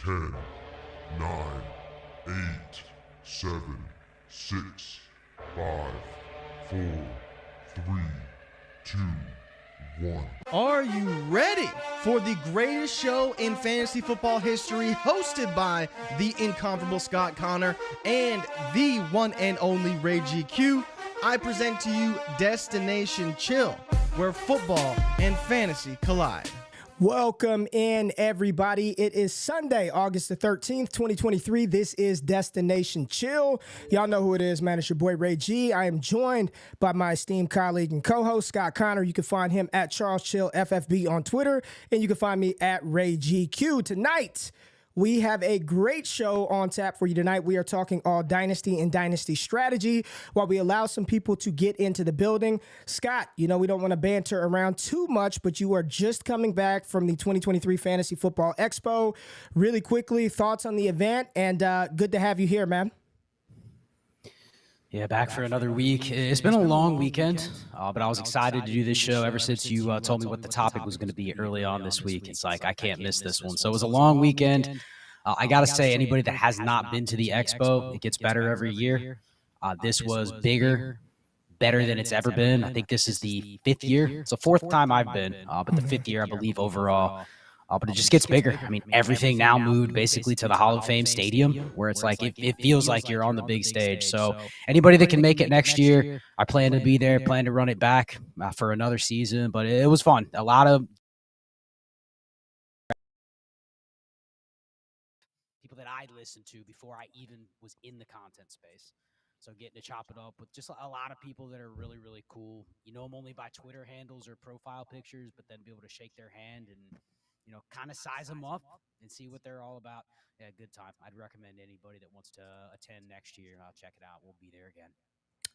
10, 9, 8, 7, 6, 5, 4, 3, 2, 1. Are you ready for the greatest show in fantasy football history, hosted by the incomparable Scott Connor and the one and only Ray GQ? I present to you Destination Chill, where football and fantasy collide. Welcome in, everybody. It is Sunday, August the 13th, 2023. This is Destination Chill. Y'all know who it is, man. It's your boy, Ray G. I am joined by my esteemed colleague and co-host, Scott Connor. You can find him at Charles Chill FFB on Twitter, and you can find me at Ray GQ. Tonight, we have a great show on tap for you tonight. We are talking all dynasty and dynasty strategy while we allow some people to get into the building. Scott, you know we don't want to banter around too much, but you are just coming back from the 2023 Fantasy Football Expo. Really quickly, thoughts on the event, and good to have you here, man. Yeah, back for another week. It's been a long weekend, but I was excited to do this show ever since you told me what the topic was going to be early on this week. It's like, I can't miss this one. So it was a long weekend. I got to say, anybody that has not been to the Expo, it gets better every year. This was bigger, better than it's ever been. I think this is the fifth year. It's the fourth time I've been, but the fifth year, I believe, overall. But it just gets bigger. I mean, everything now moved basically to the Hall of Fame Stadium, where it's like it feels like you're on the big stage. So anybody that can make it next year, I plan to be there, plan to run it back for another season. But it was fun. A lot of people that I listened to before I even was in the content space. So getting to chop it up with just a lot of people that are really, really cool. You know them only by Twitter handles or profile pictures, but then be able to shake their hand and kind of size them up and see what they're all about. Yeah, good time. I'd recommend anybody that wants to attend next year. Check it out. We'll be there again.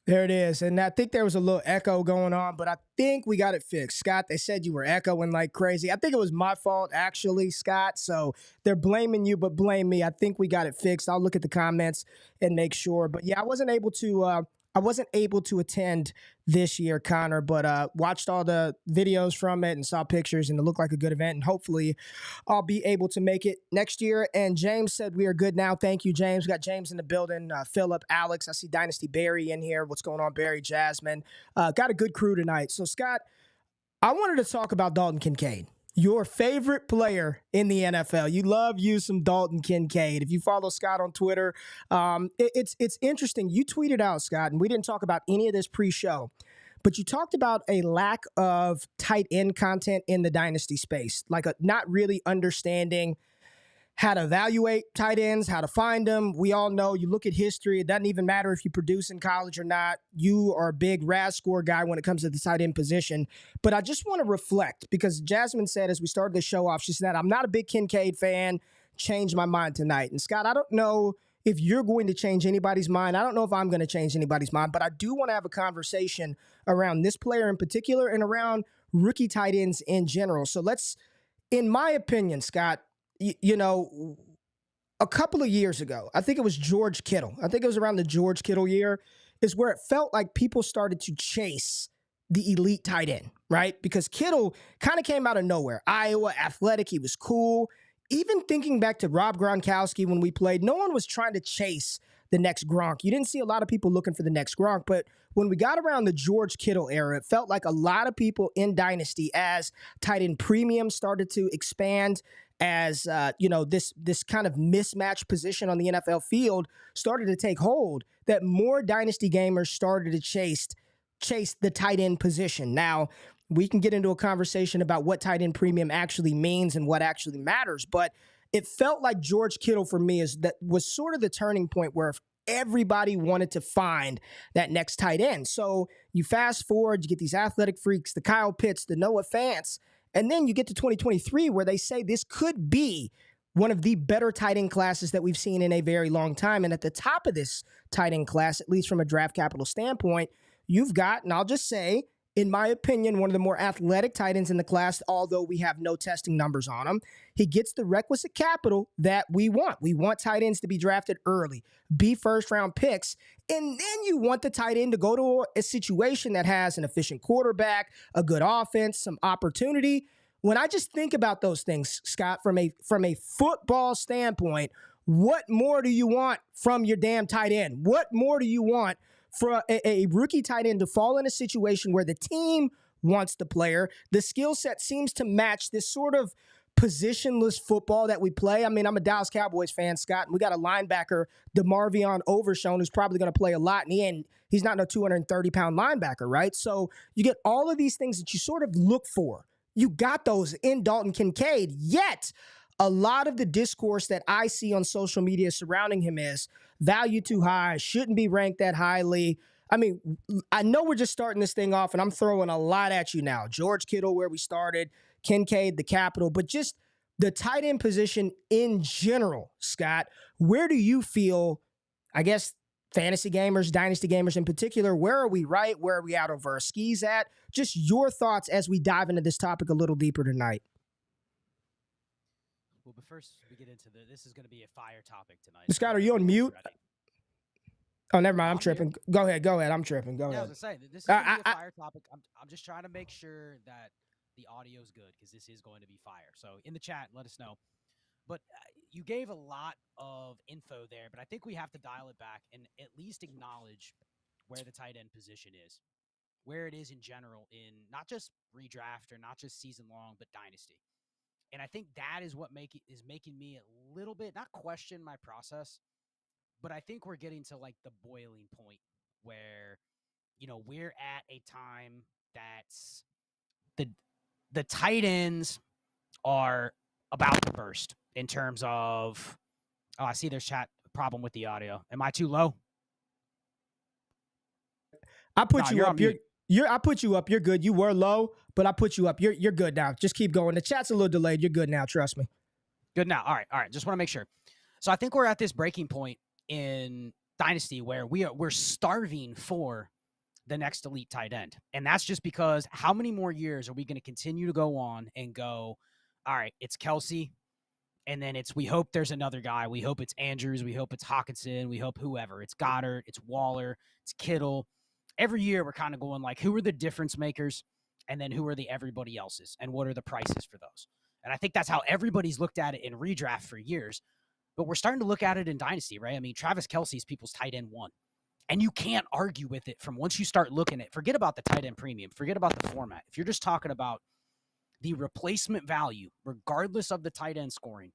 There it is. And I think there was a little echo going on, but I think we got it fixed. Scott, they said you were echoing like crazy. I think it was my fault, actually, Scott. So they're blaming you, but blame me. I think we got it fixed. I'll look at the comments and make sure. But yeah, I wasn't able to attend this year, Connor, but watched all the videos from it and saw pictures, and it looked like a good event. And hopefully I'll be able to make it next year. And James said we are good now. Thank you, James. We got James in the building, Philip, Alex. I see Dynasty Barry in here. What's going on, Barry, Jasmine? Got a good crew tonight. So, Scott, I wanted to talk about Dalton Kincaid, your favorite player in the NFL. You love you some Dalton Kincaid. If you follow Scott on Twitter, it's interesting. You tweeted out, Scott, and we didn't talk about any of this pre-show, but you talked about a lack of tight end content in the dynasty space, like not really understanding how to evaluate tight ends, how to find them. We all know, you look at history, it doesn't even matter if you produce in college or not. You are a big RAS score guy when it comes to the tight end position. But I just want to reflect, because Jasmine said as we started the show off, she said, I'm not a big Kincaid fan, changed my mind tonight. And Scott, I don't know if you're going to change anybody's mind. I don't know if I'm going to change anybody's mind, but I do want to have a conversation around this player in particular and around rookie tight ends in general. So let's, in my opinion, Scott, a couple of years ago, I think it was George Kittle. I think it was around the George Kittle year is where it felt like people started to chase the elite tight end, right? Because Kittle kind of came out of nowhere. Iowa, athletic, he was cool. Even thinking back to Rob Gronkowski when we played, no one was trying to chase the next Gronk. You didn't see a lot of people looking for the next Gronk, but when we got around the George Kittle era, it felt like a lot of people in Dynasty, as tight end premium started to expand, as this kind of mismatch position on the NFL field started to take hold, that more Dynasty gamers started to chase the tight end position. Now, we can get into a conversation about what tight end premium actually means and what actually matters, but it felt like George Kittle for me was sort of the turning point where everybody wanted to find that next tight end. So you fast forward, you get these athletic freaks, the Kyle Pitts, the Noah Fants, and then you get to 2023 where they say this could be one of the better tight end classes that we've seen in a very long time. And at the top of this tight end class, at least from a draft capital standpoint, you've got, and I'll just say, in my opinion, one of the more athletic tight ends in the class, although we have no testing numbers on him. He gets the requisite capital that we want. We want tight ends to be drafted early, be first-round picks, and then you want the tight end to go to a situation that has an efficient quarterback, a good offense, some opportunity. when I just think about those things, Scott, from a football standpoint, what more do you want from your damn tight end? What more do you want for a rookie tight end to fall in a situation where the team wants the player? The skill set seems to match this sort of positionless football that we play. I mean, I'm a Dallas Cowboys fan, Scott, and we got a linebacker, DeMarvion Overshown, who's probably going to play a lot. In the end, he's not no 230-pound linebacker, right? So you get all of these things that you sort of look for. You got those in Dalton Kincaid, yet a lot of the discourse that I see on social media surrounding him is value too high, shouldn't be ranked that highly. I mean, I know we're just starting this thing off, and I'm throwing a lot at you now. George Kittle, where we started, Kincaid, the capital, but just the tight end position in general, Scott, where do you feel, I guess, fantasy gamers, dynasty gamers in particular, where are we right? Where are we out over our skis at? Just your thoughts as we dive into this topic a little deeper tonight. Well, but first we get into this is going to be a fire topic tonight. Scott, are you on mute? Oh, never mind. I'm tripping. Go ahead. I'm tripping. Go ahead. I was going to say, this is going to be a fire topic. I'm just trying to make sure that the audio is good because this is going to be fire. So in the chat, let us know. But you gave a lot of info there, but I think we have to dial it back and at least acknowledge where the tight end position is, where it is in general in not just redraft or not just season long, but dynasty. And I think that is what is making me a little bit, not question my process, but I think we're getting to like the boiling point where, you know, we're at a time that's the tight ends are about to burst in terms of, oh, I see there's chat problem with the audio. Am I too low? I put you up. I put you up. You're good. You were low, but I put you up. You're good now. Just keep going. The chat's a little delayed. You're good now. Trust me. Good now. All right. Just want to make sure. So I think we're at this breaking point in Dynasty where we're starving for the next elite tight end. And that's just because how many more years are we going to continue to go on and go, all right, it's Kelce, and then we hope there's another guy. We hope it's Andrews. We hope it's Hawkinson. We hope whoever. It's Goddard. It's Waller. It's Kittle. Every year we're kind of going like, who are the difference makers? And then who are the everybody else's? And what are the prices for those? And I think that's how everybody's looked at it in redraft for years. But we're starting to look at it in Dynasty, right? I mean, Travis Kelce is people's tight end one. And you can't argue with it from once you start looking at, forget about the tight end premium, forget about the format. If you're just talking about the replacement value, regardless of the tight end scoring,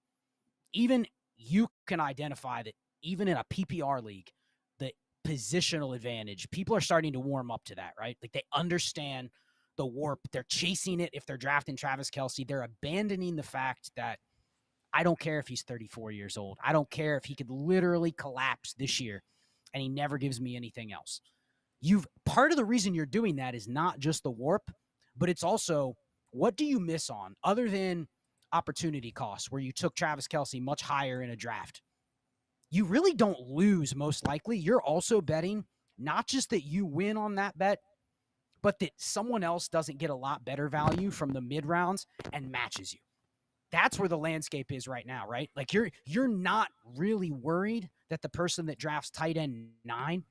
even you can identify that even in a PPR league, the positional advantage, people are starting to warm up to that, right? Like they understand the warp. They're chasing it. If they're drafting Travis Kelce, they're abandoning the fact that I don't care if he's 34 years old. I don't care if he could literally collapse this year and he never gives me anything else. Part of the reason you're doing that is not just the warp, but it's also what do you miss on other than opportunity costs where you took Travis Kelce much higher in a draft? You really don't lose most likely. You're also betting not just that you win on that bet, but that someone else doesn't get a lot better value from the mid rounds and matches you. That's where the landscape is right now, right? Like you're not really worried that the person that drafts tight end 9,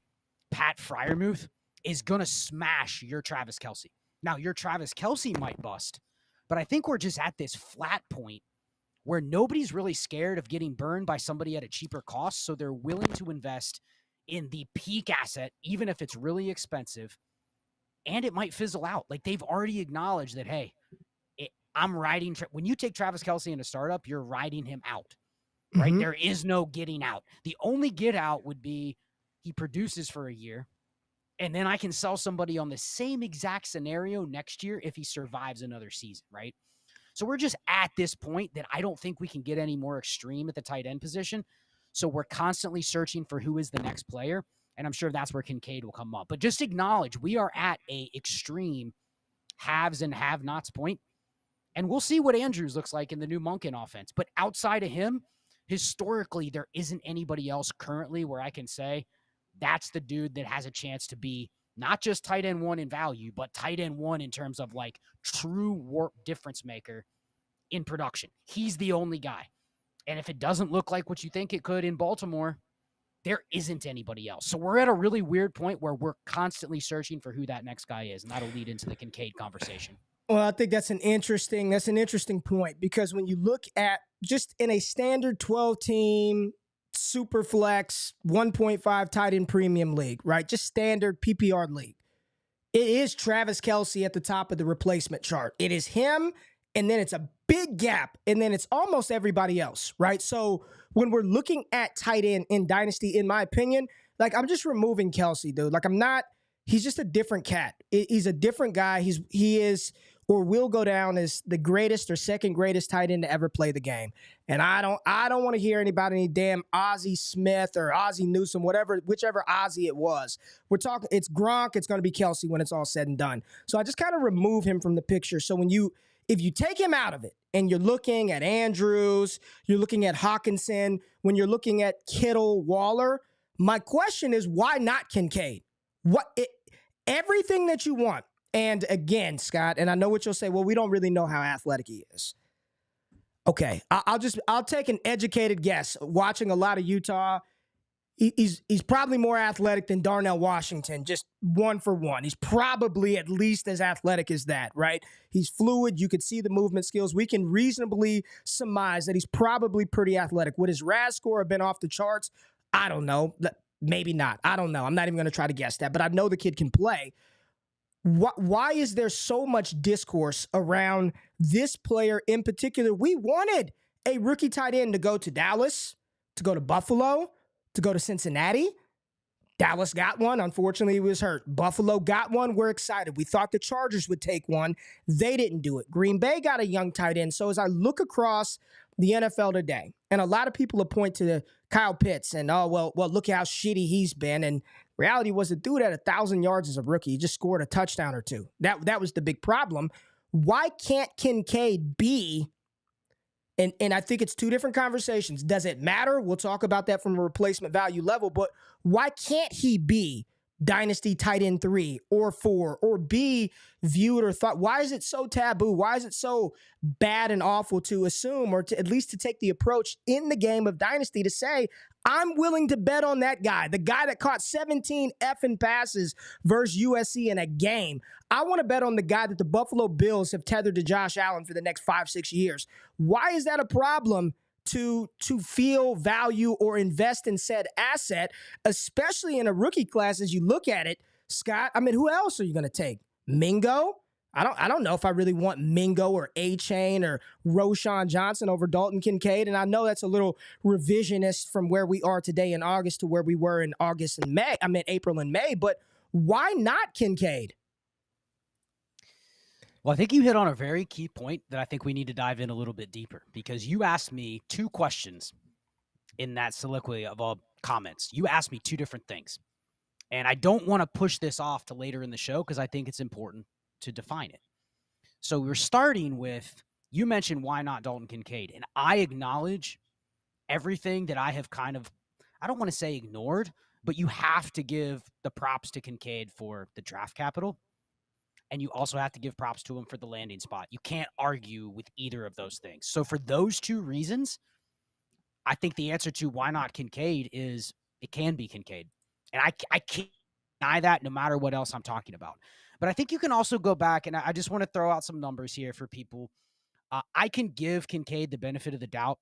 Pat Freiermuth, is going to smash your Travis Kelce. Now, your Travis Kelce might bust, but I think we're just at this flat point where nobody's really scared of getting burned by somebody at a cheaper cost, so they're willing to invest in the peak asset, even if it's really expensive, and it might fizzle out. Like they've already acknowledged that, hey, I'm riding. When you take Travis Kelce in a startup, you're riding him out, right? Mm-hmm. There is no getting out. The only get out would be he produces for a year, and then I can sell somebody on the same exact scenario next year if he survives another season, right? So we're just at this point that I don't think we can get any more extreme at the tight end position. So we're constantly searching for who is the next player, and I'm sure that's where Kincaid will come up. But just acknowledge we are at a extreme haves and have-nots point. And we'll see what Andrews looks like in the new Monken offense. But outside of him, historically, there isn't anybody else currently where I can say that's the dude that has a chance to be not just tight end 1 in value, but tight end 1 in terms of like true warp difference maker in production. He's the only guy. And if it doesn't look like what you think it could in Baltimore, there isn't anybody else. So we're at a really weird point where we're constantly searching for who that next guy is. And that'll lead into the Kincaid conversation. Well, I think that's an interesting point, because when you look at just in a standard 12 team super flex 1.5 tight end premium league, right? Just standard PPR league. It is Travis Kelce at the top of the replacement chart. It is him, and then it's a big gap, and then it's almost everybody else, right? So when we're looking at tight end in Dynasty, in my opinion, like, I'm just removing Kelce, dude. Like, he's just a different cat. He's a different guy. He is or will go down as the greatest or second greatest tight end to ever play the game. And I don't want to hear anybody, any damn Ozzie Smith or Ozzie Newsome, whichever Ozzie it was. We're talking, it's Gronk, it's going to be Kelce when it's all said and done. So I just kind of remove him from the picture. So if you take him out of it and you're looking at Andrews, you're looking at Hawkinson, when you're looking at Kittle, Waller, my question is, why not Kincaid? Everything that you want. And again, Scott, and I know what you'll say, well, we don't really know how athletic he is. Okay, I'll take an educated guess. Watching a lot of Utah, he's probably more athletic than Darnell Washington, just one for one. He's probably at least as athletic as that, right? He's fluid. You could see the movement skills. We can reasonably surmise that he's probably pretty athletic. Would his RAS score have been off the charts? I don't know. Maybe not. I don't know. I'm not even going to try to guess that, but I know the kid can play. Why is there so much discourse around this player in particular? We wanted a rookie tight end to go to Dallas, to go to Buffalo, to go to Cincinnati. Dallas got one. Unfortunately, he was hurt. Buffalo got one. We're excited. We thought the Chargers would take one. They didn't do it. Green Bay got a young tight end. So as I look across the NFL today, and a lot of people point to Kyle Pitts and, well, look how shitty he's been. And reality was, the dude had 1,000 yards as a rookie. He just scored a touchdown or two. That was the big problem. Why can't Kincaid be, and I think it's two different conversations. Does it matter? We'll talk about that from a replacement value level, but why can't he be Dynasty tight end 3 or 4 or be viewed or thought? Why is it so taboo? Why is it so bad and awful to assume, or to at least to take the approach in the game of Dynasty to say, I'm willing to bet on that guy, the guy that caught 17 effing passes versus USC in a game. I want to bet on the guy that the Buffalo Bills have tethered to Josh Allen for the next 5-6 years. Why is that a problem to feel value or invest in said asset, especially in a rookie class as you look at it, Scott? I mean, who else are you going to take? Mingo? I don't know if I really want Mingo or A-Chain or Roshan Johnson over Dalton Kincaid. And I know that's a little revisionist from where we are today in August to where we were in April and May. But why not Kincaid? Well, I think you hit on a very key point that I think we need to dive in a little bit deeper, because you asked me two questions in that soliloquy of all comments. You asked me two different things. And I don't want to push this off to later in the show because I think it's important to define it. So we're starting with, you mentioned why not Dalton Kincaid, and I acknowledge everything that I have kind of, I don't want to say ignored, but you have to give the props to Kincaid for the draft capital, and you also have to give props to him for the landing spot. You can't argue with either of those things. So for those two reasons, I think the answer to why not Kincaid is it can be Kincaid. And I can't deny that no matter what else I'm talking about. But I think you can also go back, and I just want to throw out some numbers here for people. I can give Kincaid the benefit of the doubt.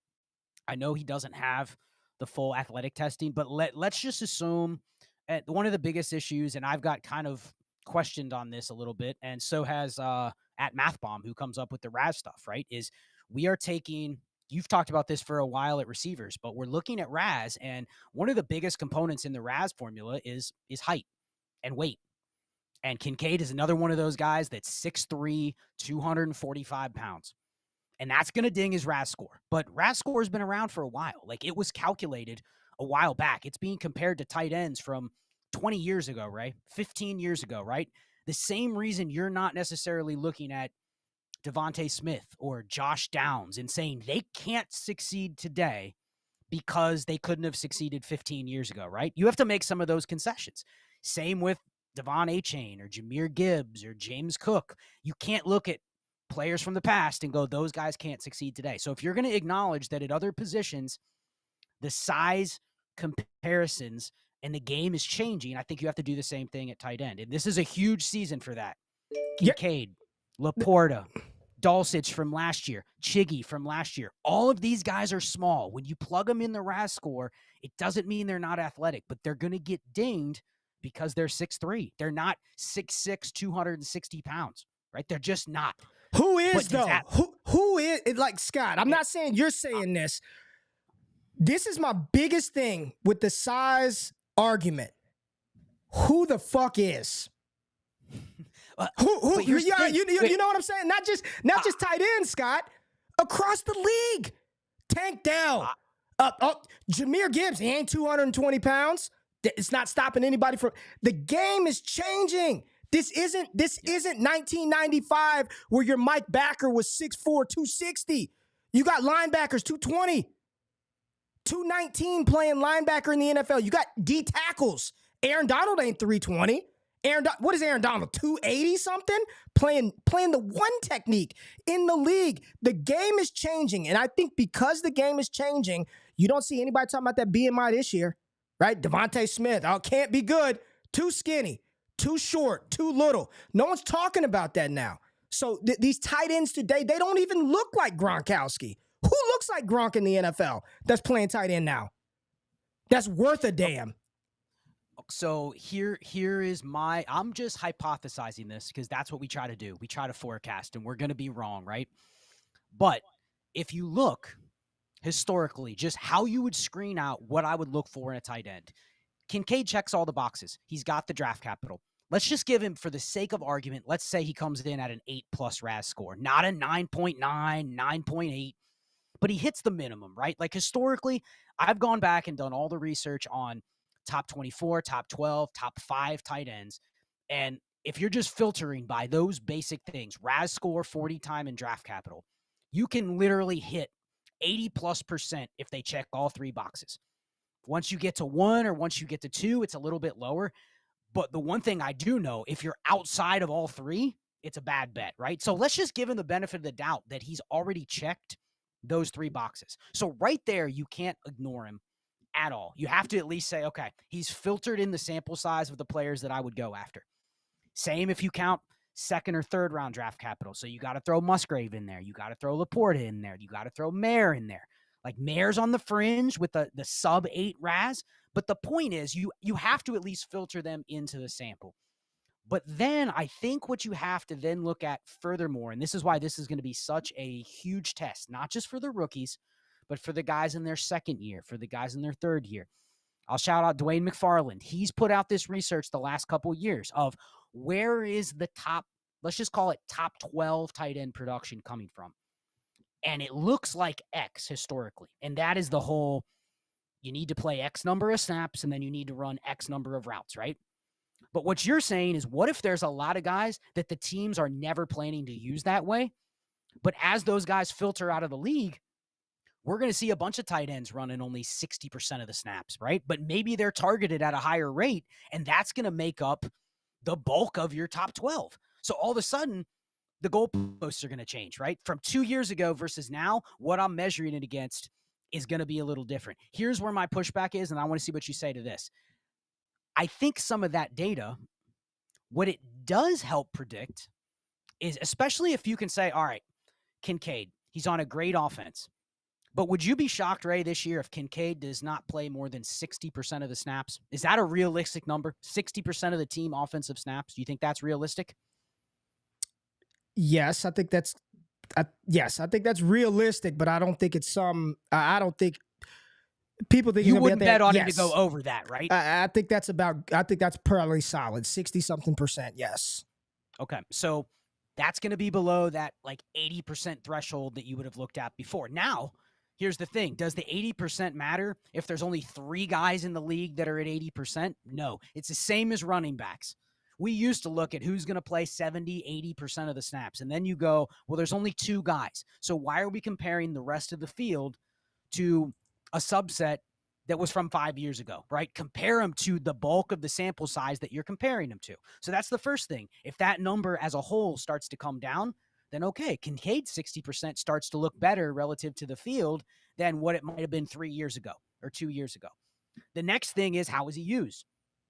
I know he doesn't have the full athletic testing, but let's just assume one of the biggest issues, and I've got kind of questioned on this a little bit, and so has at MathBomb, who comes up with the RAS stuff, right, is we are taking, you've talked about this for a while at receivers, but we're looking at RAS, and one of the biggest components in the RAS formula is height and weight. And Kincaid is another one of those guys that's 6'3", 245 pounds. And that's going to ding his RAS score. But RAS score has been around for a while. Like, it was calculated a while back. It's being compared to tight ends from 20 years ago, right? 15 years ago, right? The same reason you're not necessarily looking at Devontae Smith or Josh Downs and saying they can't succeed today because they couldn't have succeeded 15 years ago, right? You have to make some of those concessions. Same with Devon A-Chain or Jahmyr Gibbs or James Cook. You can't look at players from the past and go, those guys can't succeed today. So if you're going to acknowledge that at other positions, the size comparisons and the game is changing, I think you have to do the same thing at tight end. And this is a huge season for that. Kincaid, Laporta, Dulcich from last year, Chiggy from last year. All of these guys are small. When you plug them in the RAS score, it doesn't mean they're not athletic, but they're going to get dinged because they're 6'3". They're not 6'6", 260 pounds, right? They're just not. Who is, though? Who is, like, Scott, I'm not saying you're saying this. This is my biggest thing with the size argument. Who the fuck is? Who you know what I'm saying? Not just tight end, Scott. Across the league. Tank Dell. Jahmyr Gibbs, he ain't 220 pounds. It's not stopping anybody from. The game is changing. This isn't 1995 where your Mike Backer was 6'4", 260. You got linebackers 220. 219 playing linebacker in the NFL. You got D tackles. Aaron Donald ain't 320. What is Aaron Donald? 280 something? Playing the one technique in the league. The game is changing, and I think because the game is changing, you don't see anybody talking about that BMI this year, right? Devontae Smith, can't be good. Too skinny, too short, too little. No one's talking about that now. So these tight ends today, they don't even look like Gronkowski. Who looks like Gronk in the NFL that's playing tight end now? That's worth a damn. So here is I'm just hypothesizing this because that's what we try to do. We try to forecast, and we're going to be wrong, right? But if you look historically, just how you would screen out what I would look for in a tight end. Kincaid checks all the boxes. He's got the draft capital. Let's just give him, for the sake of argument, let's say he comes in at an 8+ RAS score, not a 9.9, 9.8, but he hits the minimum, right? Like historically, I've gone back and done all the research on top 24, top 12, top 5 tight ends. And if you're just filtering by those basic things, RAS score, 40 time, and draft capital, you can literally hit 80+% if they check all 3 boxes. Once you get to 1 or once you get to 2, it's a little bit lower. But the one thing I do know, if you're outside of all 3, it's a bad bet, right? So let's just give him the benefit of the doubt that he's already checked those 3 boxes. So right there, you can't ignore him at all. You have to at least say, okay, he's filtered in the sample size of the players that I would go after. Same if you count 2nd or 3rd round draft capital. So you got to throw Musgrave in there. You got to throw Laporta in there. You got to throw Mayer in there. Like Mayer's on the fringe with the sub 8 RAS. But the point is you have to at least filter them into the sample. But then I think what you have to then look at furthermore, and this is why this is going to be such a huge test, not just for the rookies, but for the guys in their 2nd year, for the guys in their 3rd year. I'll shout out Dwayne McFarland. He's put out this research the last couple of years of where is the top, let's just call it top 12 tight end production coming from. And it looks like X historically. And that is the whole, you need to play X number of snaps and then you need to run X number of routes, right? But what you're saying is, what if there's a lot of guys that the teams are never planning to use that way? But as those guys filter out of the league, we're going to see a bunch of tight ends running only 60% of the snaps, right? But maybe they're targeted at a higher rate, and that's going to make up the bulk of your top 12. So all of a sudden, the goalposts are going to change, right? From 2 years ago versus now, what I'm measuring it against is going to be a little different. Here's where my pushback is, and I want to see what you say to this. I think some of that data, what it does help predict is, especially if you can say, all right, Kincaid, he's on a great offense. But would you be shocked, Ray, this year if Kincaid does not play more than 60% of the snaps? Is that a realistic number? 60% of the team offensive snaps? Do you think that's realistic? Yes, I think that's realistic, but I don't think it's I don't think people think you wouldn't bet on him to go over that, right? I think that's probably solid, 60-something%. Yes. Okay, so that's going to be below that like 80% threshold that you would have looked at before. Now, here's the thing. Does the 80% matter if there's only 3 guys in the league that are at 80%? No. It's the same as running backs. We used to look at who's going to play 70, 80% of the snaps. And then you go, well, there's only 2 guys. So why are we comparing the rest of the field to a subset that was from 5 years ago, right? Compare them to the bulk of the sample size that you're comparing them to. So that's the first thing. If that number as a whole starts to come down, then okay, Kincaid 60% starts to look better relative to the field than what it might have been 3 years ago or 2 years ago. The next thing is, how is he used?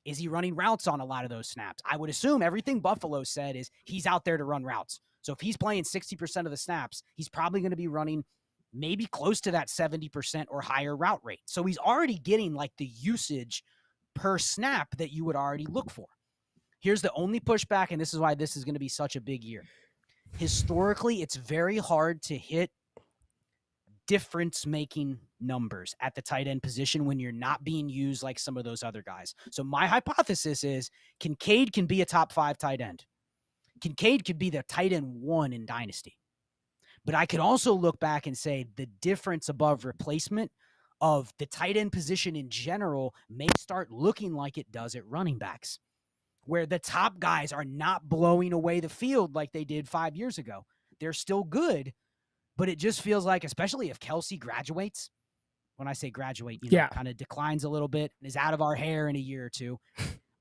Is he running routes on a lot of those snaps? I would assume everything Buffalo said is he's out there to run routes. So if he's playing 60% of the snaps, he's probably going to be running maybe close to that 70% or higher route rate. So he's already getting like the usage per snap that you would already look for. Here's the only pushback, and this is why this is going to be such a big year. Historically, it's very hard to hit difference-making numbers at the tight end position when you're not being used like some of those other guys. So my hypothesis is Kincaid can be a top 5 tight end. Kincaid could be the tight end 1 in Dynasty. But I could also look back and say the difference above replacement of the tight end position in general may start looking like it does at running backs, where the top guys are not blowing away the field like they did 5 years ago. They're still good, but it just feels like, especially if Kelce graduates, when I say graduate, kind of declines a little bit and is out of our hair in a year or two,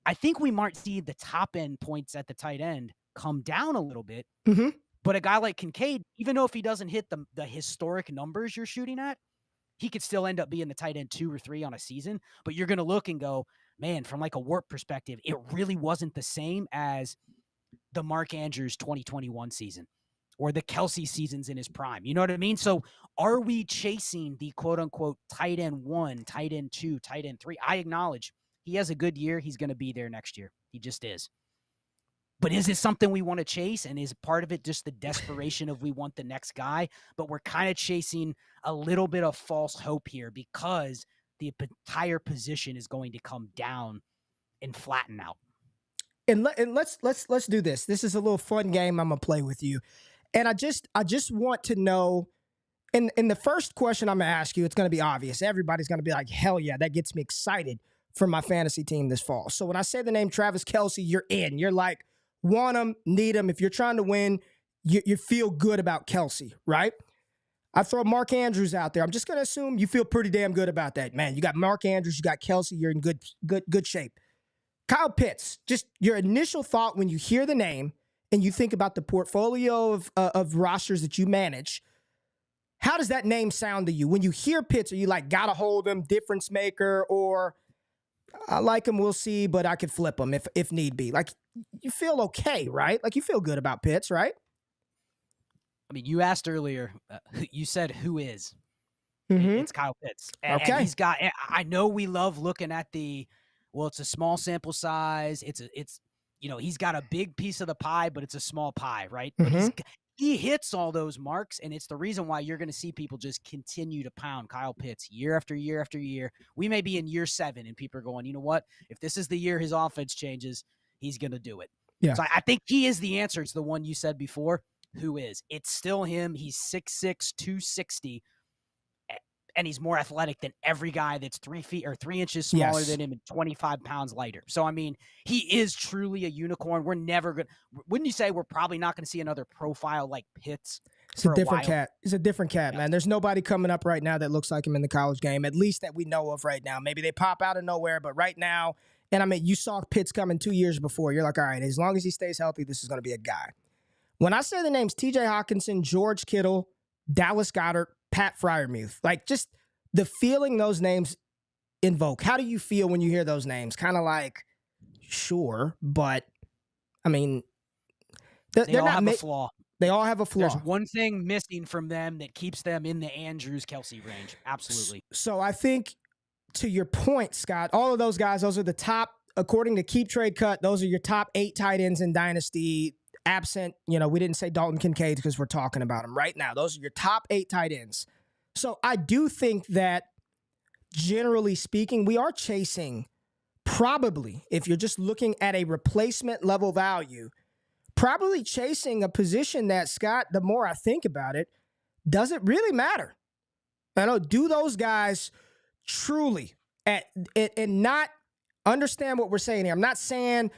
I think we might see the top end points at the tight end come down a little bit. Mm-hmm. But a guy like Kincaid, even though if he doesn't hit the historic numbers you're shooting at, he could still end up being the tight end 2 or 3 on a season. But you're going to look and go, man, from like a warp perspective, it really wasn't the same as the Mark Andrews 2021 season or the Kelce seasons in his prime. You know what I mean? So are we chasing the quote unquote tight end 1, tight end 2, tight end 3? I acknowledge he has a good year. He's going to be there next year. He just is. But is it something we want to chase? And is part of it just the desperation of we want the next guy? But we're kind of chasing a little bit of false hope here because the entire position is going to come down and flatten out. And let's do this. This is a little fun game I'm gonna play with you. And I just want to know. In the first question I'm gonna ask you, it's gonna be obvious. Everybody's gonna be like, hell yeah, that gets me excited for my fantasy team this fall. So when I say the name Travis Kelce, you're in. You're like, want him, need him. If you're trying to win, you feel good about Kelce, right? I throw Mark Andrews out there. I'm just going to assume you feel pretty damn good about that. Man, you got Mark Andrews, you got Kelce, you're in good shape. Kyle Pitts, just your initial thought when you hear the name and you think about the portfolio of rosters that you manage, how does that name sound to you? When you hear Pitts, are you like, gotta hold him, difference maker, or I like him, we'll see, but I could flip him if need be? Like, you feel okay, right? Like, you feel good about Pitts, right? I mean, you asked earlier, you said who is. Mm-hmm. It's Kyle Pitts. And he's got, I know we love looking at it's a small sample size. It's he's got a big piece of the pie, but it's a small pie, right? Mm-hmm. But he hits all those marks, and it's the reason why you're going to see people just continue to pound Kyle Pitts year after year after year. We may be in year 7, and people are going, you know what? If this is the year his offense changes, he's going to do it. Yeah. So I think he is the answer. It's the one you said before. Who is? It's still him. He's 6'6", 260, and he's more athletic than every guy that's 3 feet or 3 inches smaller than him and 25 pounds lighter. So, I mean, he is truly a unicorn. We're never going to – wouldn't you say we're probably not going to see another profile like Pitts? It's a different cat. It's a different cat, man. There's nobody coming up right now that looks like him in the college game, at least that we know of right now. Maybe they pop out of nowhere, but right now – and, I mean, you saw Pitts coming 2 years before. You're like, all right, as long as he stays healthy, this is going to be a guy. When I say the names TJ Hockenson, George Kittle, Dallas Goedert, Pat Freiermuth, like just the feeling those names invoke. How do you feel when you hear those names? Kind of like, sure, but I mean, they all have a flaw. They all have a flaw. There's one thing missing from them that keeps them in the Andrews Kelce range. Absolutely. So I think to your point, Scott, all of those guys, those are the top, according to Keep Trade Cut, those are your top 8 tight ends in Dynasty. Absent, we didn't say Dalton Kincaid because we're talking about him right now. Those are your top 8 tight ends. So I do think that, generally speaking, we are chasing probably, if you're just looking at a replacement level value, probably chasing a position that, Scott, the more I think about it, does it really matter? I know, do those guys truly and not understand what we're saying here? I'm not saying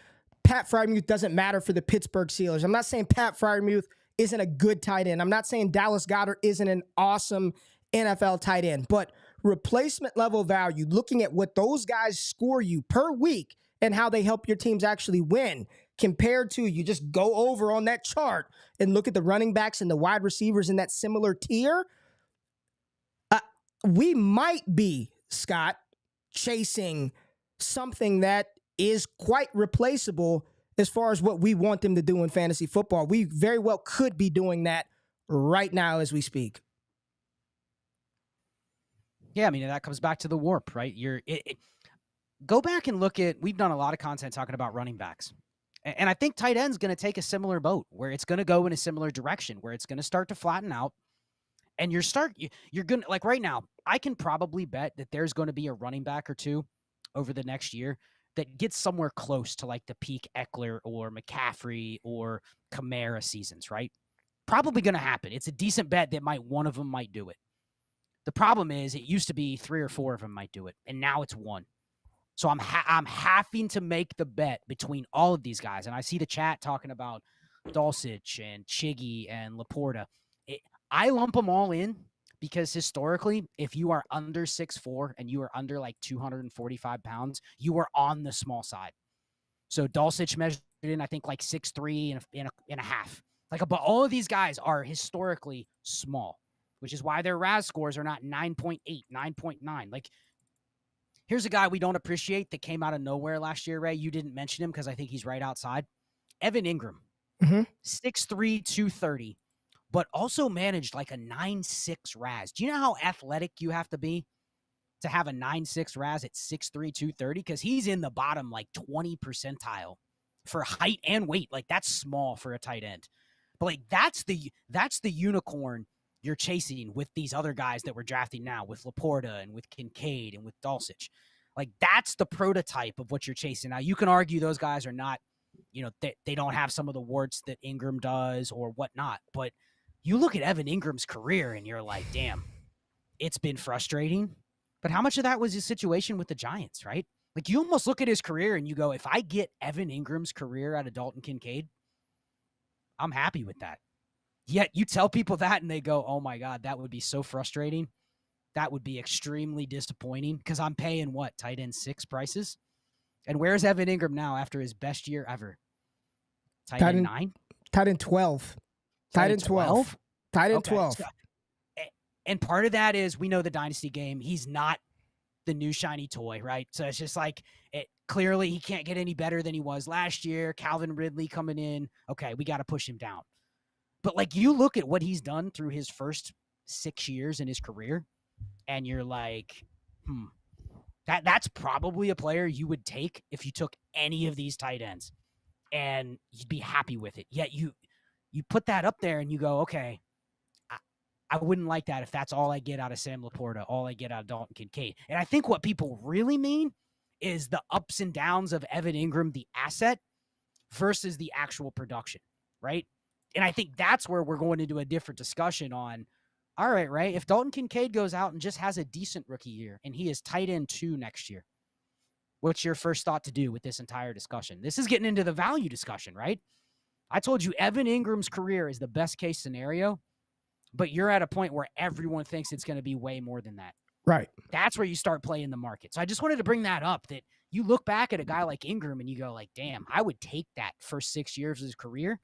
Pat Freiermuth doesn't matter for the Pittsburgh Steelers. I'm not saying Pat Freiermuth isn't a good tight end. I'm not saying Dallas Goedert isn't an awesome NFL tight end. But replacement level value, looking at what those guys score you per week and how they help your teams actually win, compared to you just go over on that chart and look at the running backs and the wide receivers in that similar tier, we might be, Scott, chasing something that is quite replaceable as far as what we want them to do in fantasy football. We very well could be doing that right now as we speak. Yeah, I mean, that comes back to the warp, right? Go back and look at, we've done a lot of content talking about running backs. And I think tight end's going to take a similar boat where it's going to go in a similar direction, where it's going to start to flatten out. And you're going to, like right now, I can probably bet that there's going to be a running back or two over the next year that gets somewhere close to like the peak Eckler or McCaffrey or Kamara seasons, right? Probably going to happen. It's a decent bet that one of them might do it. The problem is it used to be 3 or 4 of them might do it, and now it's 1. So I'm having to make the bet between all of these guys. And I see the chat talking about Dulcich and Chiggy and Laporta. I lump them all in because historically, if you are under 6'4" and you are under like 245 pounds, you are on the small side. So Dulcich measured in, I think, like 6'3" and a half. But all of these guys are historically small, which is why their RAS scores are not 9.8, 9.9. Like, here's a guy we don't appreciate that came out of nowhere last year, Ray. You didn't mention him because I think he's right outside. Evan Ingram, 6'3", 230, but also managed like a 9.6 RAS. Do you know how athletic you have to be to have a 9.6 RAS at 6'3", 230? Because he's in the bottom like 20 percentile for height and weight. Like, that's small for a tight end. But like that's the unicorn you're chasing with these other guys that we're drafting now, with Laporta and with Kincaid and with Dulcich. Like, that's the prototype of what you're chasing. Now, you can argue those guys are not, they don't have some of the warts that Ingram does or whatnot. But you look at Evan Ingram's career and you're like, damn, it's been frustrating. But how much of that was his situation with the Giants, right? Like, you almost look at his career and you go, if I get Evan Ingram's career out of Dalton Kincaid, I'm happy with that. Yet you tell people that and they go, oh my God, that would be so frustrating. That would be extremely disappointing because I'm paying what, tight end 6 prices? And where's Evan Ingram now after his best year ever? Tight end 9? Tight end 12. Tight end 12. Tight end 12. And part of that is we know the dynasty game. He's not the new shiny toy, right? So it's just like, clearly he can't get any better than he was last year. Calvin Ridley coming in. Okay, we got to push him down. But like, you look at what he's done through his first 6 years in his career, and you're like, that's probably a player you would take if you took any of these tight ends, and you'd be happy with it. Yet you put that up there and you go, okay, I wouldn't like that if that's all I get out of Sam Laporta, all I get out of Dalton Kincaid. And I think what people really mean is the ups and downs of Evan Ingram, the asset, versus the actual production, right? And I think that's where we're going into a different discussion on, all right, right? If Dalton Kincaid goes out and just has a decent rookie year and he is tight end 2 next year, what's your first thought to do with this entire discussion? This is getting into the value discussion, right? I told you Evan Ingram's career is the best case scenario, but you're at a point where everyone thinks it's going to be way more than that. Right. That's where you start playing the market. So I just wanted to bring that up, that you look back at a guy like Ingram and you go like, damn, I would take that first 6 years of his career.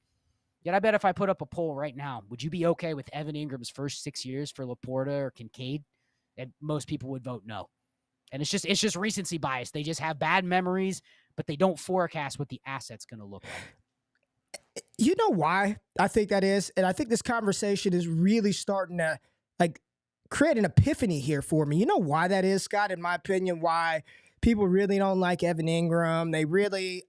Yet I bet if I put up a poll right now, would you be okay with Evan Ingram's first 6 years for Laporta or Kincaid? And most people would vote no. And it's just recency bias. They just have bad memories, but they don't forecast what the asset's going to look like. You know why I think that is? And I think this conversation is really starting to create an epiphany here for me. You know why that is, Scott, in my opinion, why people really don't like Evan Ingram. They really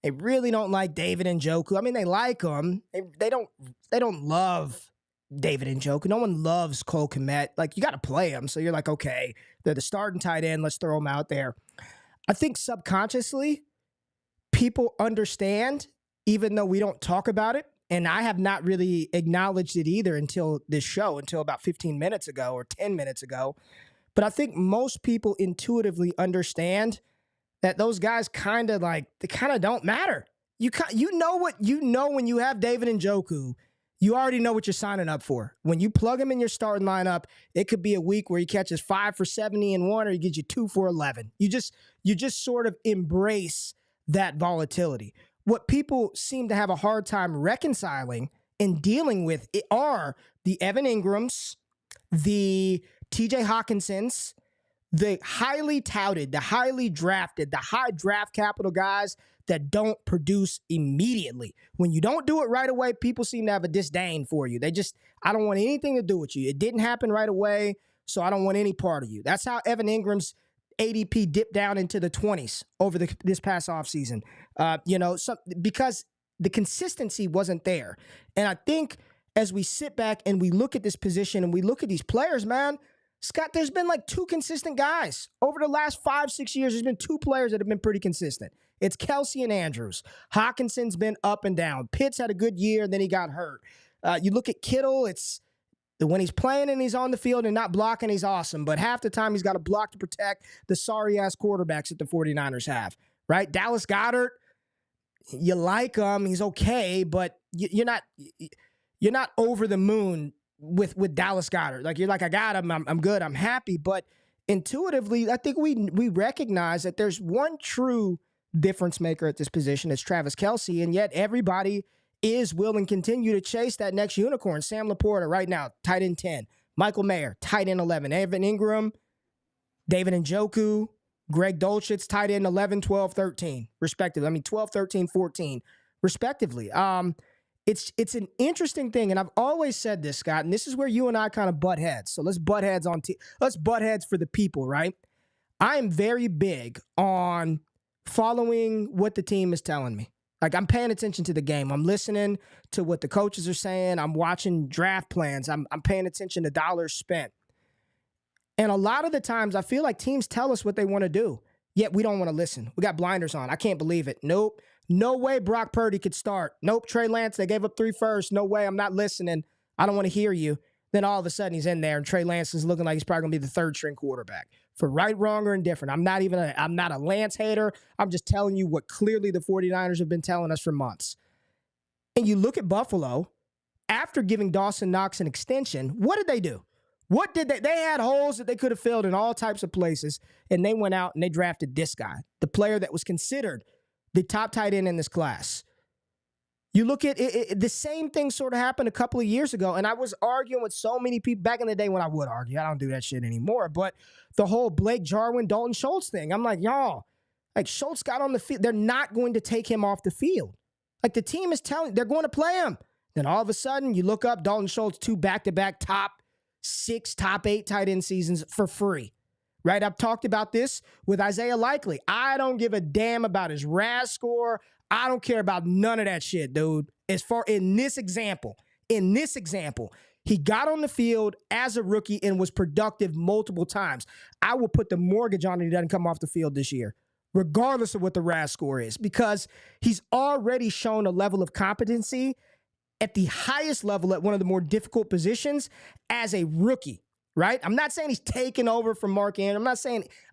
don't like David Njoku. I mean, they like him. They don't love David Njoku. No one loves Cole Kmet. Like, you got to play him. So you're like, okay, they're the starting tight end. Let's throw them out there. I think subconsciously people understand, even though we don't talk about it. And I have not really acknowledged it either until this show, until about 15 minutes ago or 10 minutes ago. But I think most people intuitively understand that those guys kind of don't matter. You know when you have David Njoku, you already know what you're signing up for. When you plug him in your starting lineup, it could be a week where he catches 5 for 70 and 1, or he gives you 2 for 11. You just sort of embrace that volatility. What people seem to have a hard time reconciling and dealing with are the Evan Ingrams, the TJ Hawkinsons, the highly touted, the highly drafted, the high draft capital guys that don't produce immediately. When you don't do it right away, people seem to have a disdain for you. I don't want anything to do with you. It didn't happen right away, so I don't want any part of you. That's how Evan Ingram's ADP dipped down into the 20s over this past offseason. Because the consistency wasn't there. And I think as we sit back and we look at this position and we look at these players, man, Scott, there's been like 2 consistent guys. Over the last 5-6 years, there's been 2 players that have been pretty consistent. It's Kelce and Andrews. Hawkinson's been up and down. Pitts had a good year, and then he got hurt. You look at Kittle, it's when he's playing and he's on the field and not blocking, he's awesome. But half the time, he's got to block to protect the sorry-ass quarterbacks that the 49ers have, right? Dallas Goedert, you like him. He's okay, but you're not over the moon with Dallas Goedert. Like, you're like, I got him. I'm good. I'm happy. But intuitively, I think we recognize that there's one true difference maker at this position. It's Travis Kelce, and yet everybody will and continue to chase that next unicorn. Sam Laporta right now, tight end 10. Michael Mayer, tight end 11. Evan Ingram, David Njoku, Greg Dulcich, tight end 11, 12, 13, respectively. 12, 13, 14, respectively. It's an interesting thing, and I've always said this, Scott, and this is where you and I kind of butt heads. So let's butt heads let's butt heads for the people, right? I am very big on following what the team is telling me. Like, I'm paying attention to the game. I'm listening to what the coaches are saying. I'm watching draft plans. I'm paying attention to dollars spent. And a lot of the times, I feel like teams tell us what they want to do, yet we don't want to listen. We got blinders on. I can't believe it. Nope. No way Brock Purdy could start. Nope. Trey Lance, they gave up 3 firsts. No way. I'm not listening. I don't want to hear you. Then all of a sudden he's in there and Trey Lance is looking like he's probably going to be the 3rd string quarterback. For right, wrong, or indifferent. I'm not a Lance hater. I'm just telling you what clearly the 49ers have been telling us for months. And you look at Buffalo, after giving Dawson Knox an extension, what did they do? What did they had holes that they could have filled in all types of places, and they went out and they drafted this guy, the player that was considered the top tight end in this class. You look at it, the same thing sort of happened a couple of years ago, and I was arguing with so many people back in the day when I would argue. I don't do that shit anymore, but the whole Blake Jarwin, Dalton Schultz thing, I'm like, y'all, like, Schultz got on the field. They're not going to take him off the field. Like, the team is telling, they're going to play him. Then all of a sudden, you look up Dalton Schultz, 2 back-to-back top 6, top 8 tight end seasons for free. Right? I've talked about this with Isaiah Likely. I don't give a damn about his RAS score. I don't care about none of that shit, dude. As far in this example, he got on the field as a rookie and was productive multiple times. I will put the mortgage on it he doesn't come off the field this year, regardless of what the RAS score is, because he's already shown a level of competency at the highest level at one of the more difficult positions as a rookie. Right? I'm not saying he's taking over from Mark Andrews.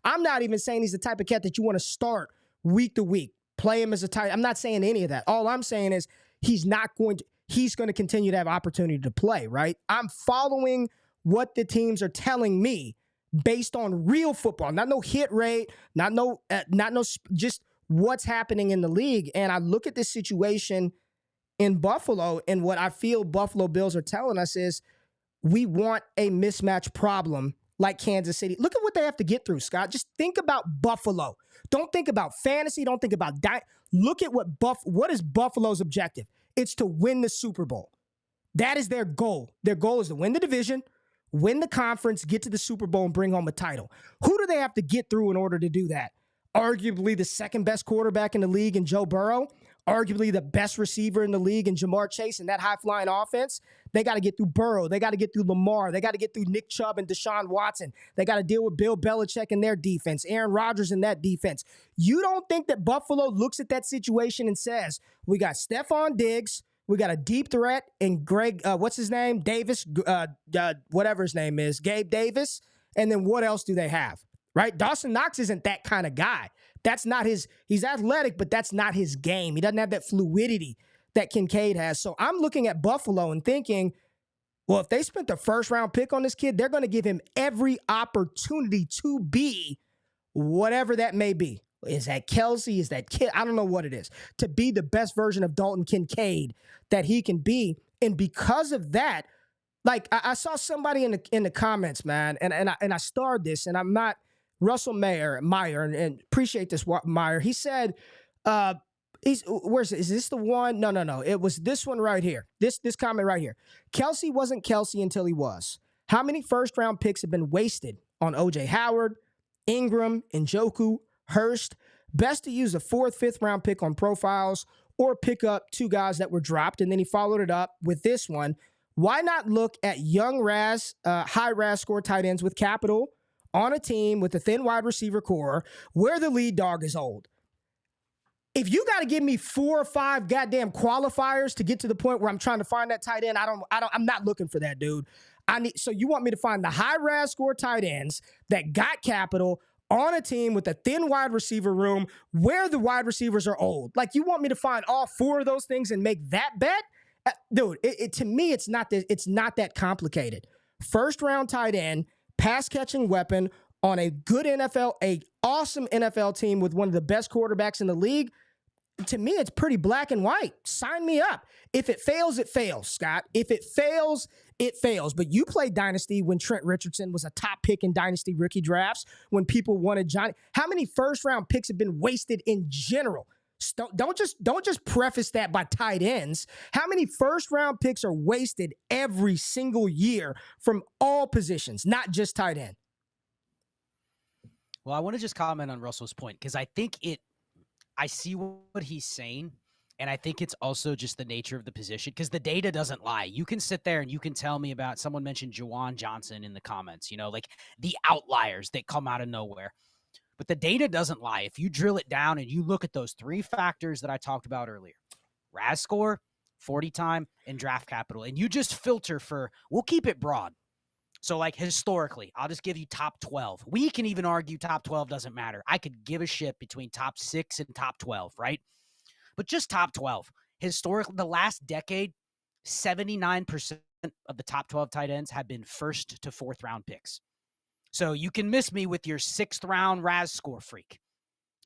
I'm not even saying he's the type of cat that you want to start week to week. Play him as a tight. I'm not saying any of that. All I'm saying is he's going to continue to have opportunity to play, right? I'm following what the teams are telling me based on real football, not no hit rate, just what's happening in the league. And I look at this situation in Buffalo, and what I feel Buffalo Bills are telling us is, we want a mismatch problem like Kansas City. Look at what they have to get through, Scott. Just think about Buffalo. Don't think about fantasy. Don't think about look at what is Buffalo's objective? It's to win the Super Bowl. That is their goal. Their goal is to win the division, win the conference, get to the Super Bowl, and bring home a title. Who do they have to get through in order to do that? Arguably the 2nd best quarterback in the league in Joe Burrow. Arguably the best receiver in the league in Jamar Chase and that high-flying offense. They got to get through Burrow. They got to get through Lamar. They got to get through Nick Chubb and Deshaun Watson. They got to deal with Bill Belichick and their defense, Aaron Rodgers and that defense. You don't think that Buffalo looks at that situation and says, we got Stephon Diggs, we got a deep threat, and Greg, what's his name? Davis, whatever his name is, Gabe Davis, and then what else do they have? Right? Dawson Knox isn't that kind of guy. That's not he's athletic, but that's not his game. He doesn't have that fluidity that Kincaid has. So I'm looking at Buffalo and thinking, well, if they spent the 1st round pick on this kid, they're going to give him every opportunity to be whatever that may be. Is that Kelce? Is that kid? I don't know what it is. To be the best version of Dalton Kincaid that he can be. And because of that, like I saw somebody in the comments, man, and I starred this, and I'm not Russell Meyer, and appreciate this, Meyer. He said, is this the one? No. It was this one right here. This comment right here. Kelce wasn't Kelce until he was. How many first-round picks have been wasted on O.J. Howard, Ingram, Njoku, Hurst? Best to use a 4th, 5th-round pick on profiles or pick up 2 guys that were dropped. And then he followed it up with this one. Why not look at young high RAS score tight ends with capital on a team with a thin wide receiver core where the lead dog is old? If you got to give me 4 or 5 goddamn qualifiers to get to the point where I'm trying to find that tight end, I'm not looking for that, dude. So you want me to find the high RAS score tight ends that got capital on a team with a thin wide receiver room where the wide receivers are old? Like, you want me to find all 4 of those things and make that bet? Dude, to me, it's not that complicated. First round tight end, pass catching weapon on a good awesome NFL team with one of the best quarterbacks in the league. To me, it's pretty black and white. Sign me up. If it fails, it fails, Scott. If it fails, it fails. But you played Dynasty when Trent Richardson was a top pick in Dynasty rookie drafts, when people wanted Johnny. How many first round picks have been wasted in general? Don't just preface that by tight ends. How many first round picks are wasted every single year from all positions, not just tight end? Well, I want to just comment on Russell's point, because I think I see what he's saying, and I think it's also just the nature of the position, because the data doesn't lie. You can sit there and you can tell me about, someone mentioned Juwan Johnson in the comments, like the outliers that come out of nowhere. But the data doesn't lie. If you drill it down and you look at those 3 factors that I talked about earlier, RAS score, 40 time, and draft capital, and you just filter for, we'll keep it broad. So like historically, I'll just give you top 12. We can even argue top 12 doesn't matter. I could give a shit between top 6 and top 12, right? But just top 12. Historically, the last decade, 79% of the top 12 tight ends have been 1st to 4th round picks. So you can miss me with your 6th round RAS score freak.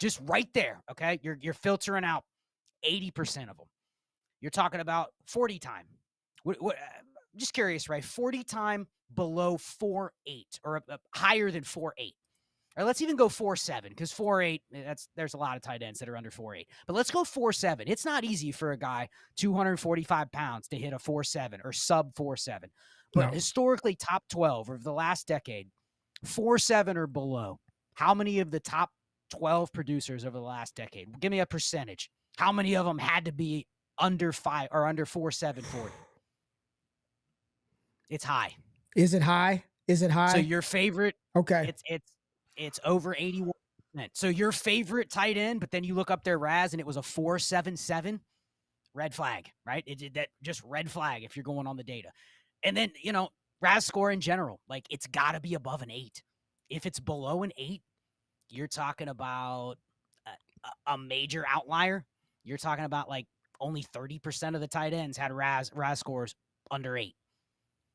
Just right there, okay? You're filtering out 80% of them. You're talking about 40 time. I'm just curious, right? 40 time below 4.8 or higher than 4.8. Or let's even go 4.7, because 4.8, there's a lot of tight ends that are under 4.8. But let's go 4.7. It's not easy for a guy 245 pounds to hit a 4.7 or sub 4.7. But historically, top 12 over the last decade, 4.7 or below. How many of the top 12 producers over the last decade? Give me a percentage. How many of them had to be under 5 or under 4.7 40? It's high. Is it high? So your favorite, okay, it's over 81%. So your favorite tight end, but then you look up their RAS and it was a 4.77. Red flag, right? That just red flag if you're going on the data. And then, RAS score in general, like, it's got to be above an 8. If it's below an 8, you're talking about a major outlier. You're talking about like only 30% of the tight ends had RAS scores under 8.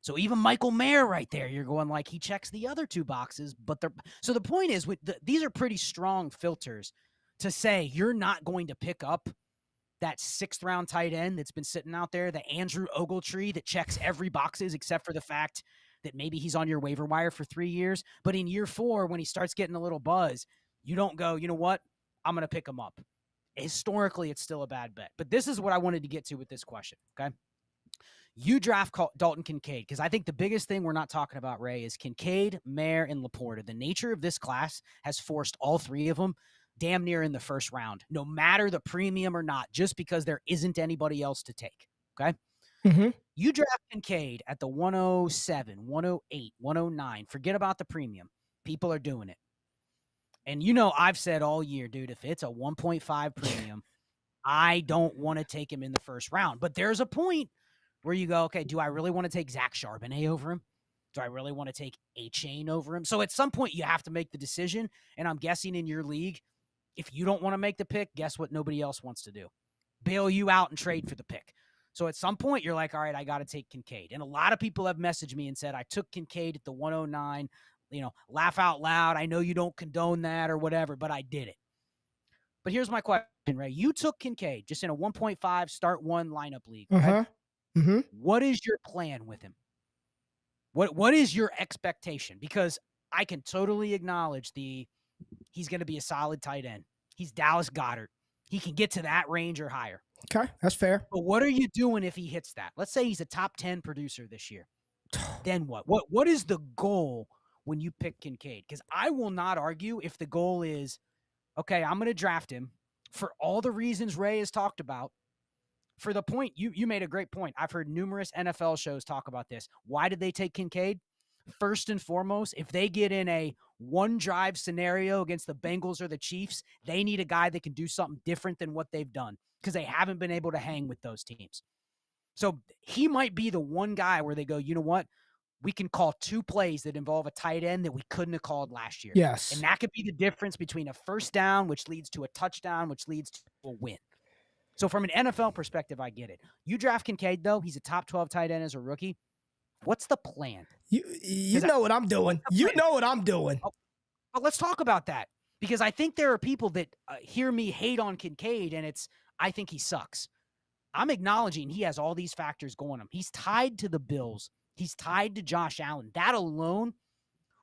So even Michael Mayer right there, you're going like, he checks the other 2 boxes, but so the point is, these are pretty strong filters to say you're not going to pick up that 6th round tight end that's been sitting out there, the Andrew Ogletree that checks every boxes except for the fact that maybe he's on your waiver wire for 3 years. But in year 4, when he starts getting a little buzz, you don't go, you know what? I'm going to pick him up. Historically, it's still a bad bet. But this is what I wanted to get to with this question, okay? You draft Dalton Kincaid, because I think the biggest thing we're not talking about, Ray, is Kincaid, Mayer, and Laporta. The nature of this class has forced all 3 of them damn near in the 1st round, no matter the premium or not, just because there isn't anybody else to take, okay? Mm-hmm. You draft Kincaid at the 107, 108, 109. Forget about the premium. People are doing it. And I've said all year, dude, if it's a 1.5 premium, I don't want to take him in the 1st round. But there's a point where you go, okay, do I really want to take Zach Charbonnet over him? Do I really want to take A-Chain over him? So at some point, you have to make the decision. And I'm guessing in your league, if you don't want to make the pick, guess what nobody else wants to do? Bail you out and trade for the pick. So at some point, you're like, all right, I got to take Kincaid. And a lot of people have messaged me and said, I took Kincaid at the 109, laugh out loud. I know you don't condone that or whatever, but I did it. But here's my question, Ray. You took Kincaid just in a 1.5 start 1 lineup league. Right? Uh-huh. Mm-hmm. What is your plan with him? What is your expectation? Because I can totally acknowledge he's going to be a solid tight end. He's Dallas Goedert. He can get to that range or higher. Okay, that's fair. But what are you doing if he hits that? Let's say he's a top 10 producer this year. Then what? What is the goal when you pick Kincaid? Because I will not argue if the goal is, okay, I'm going to draft him for all the reasons Ray has talked about. For the point, you made a great point. I've heard numerous NFL shows talk about this. Why did they take Kincaid? First and foremost, if they get in a one-drive scenario against the Bengals or the Chiefs, they need a guy that can do something different than what they've done because they haven't been able to hang with those teams. So he might be the one guy where they go, you know what? We can call 2 plays that involve a tight end that we couldn't have called last year. Yes. And that could be the difference between a first down, which leads to a touchdown, which leads to a win. So from an NFL perspective, I get it. You draft Kincaid, though. He's a top 12 tight end as a rookie. What's the plan? You know what I'm doing. You know what I'm doing. But let's talk about that, because I think there are people that hear me hate on Kincaid, and I think he sucks. I'm acknowledging he has all these factors going on. He's tied to the Bills. He's tied to Josh Allen. That alone,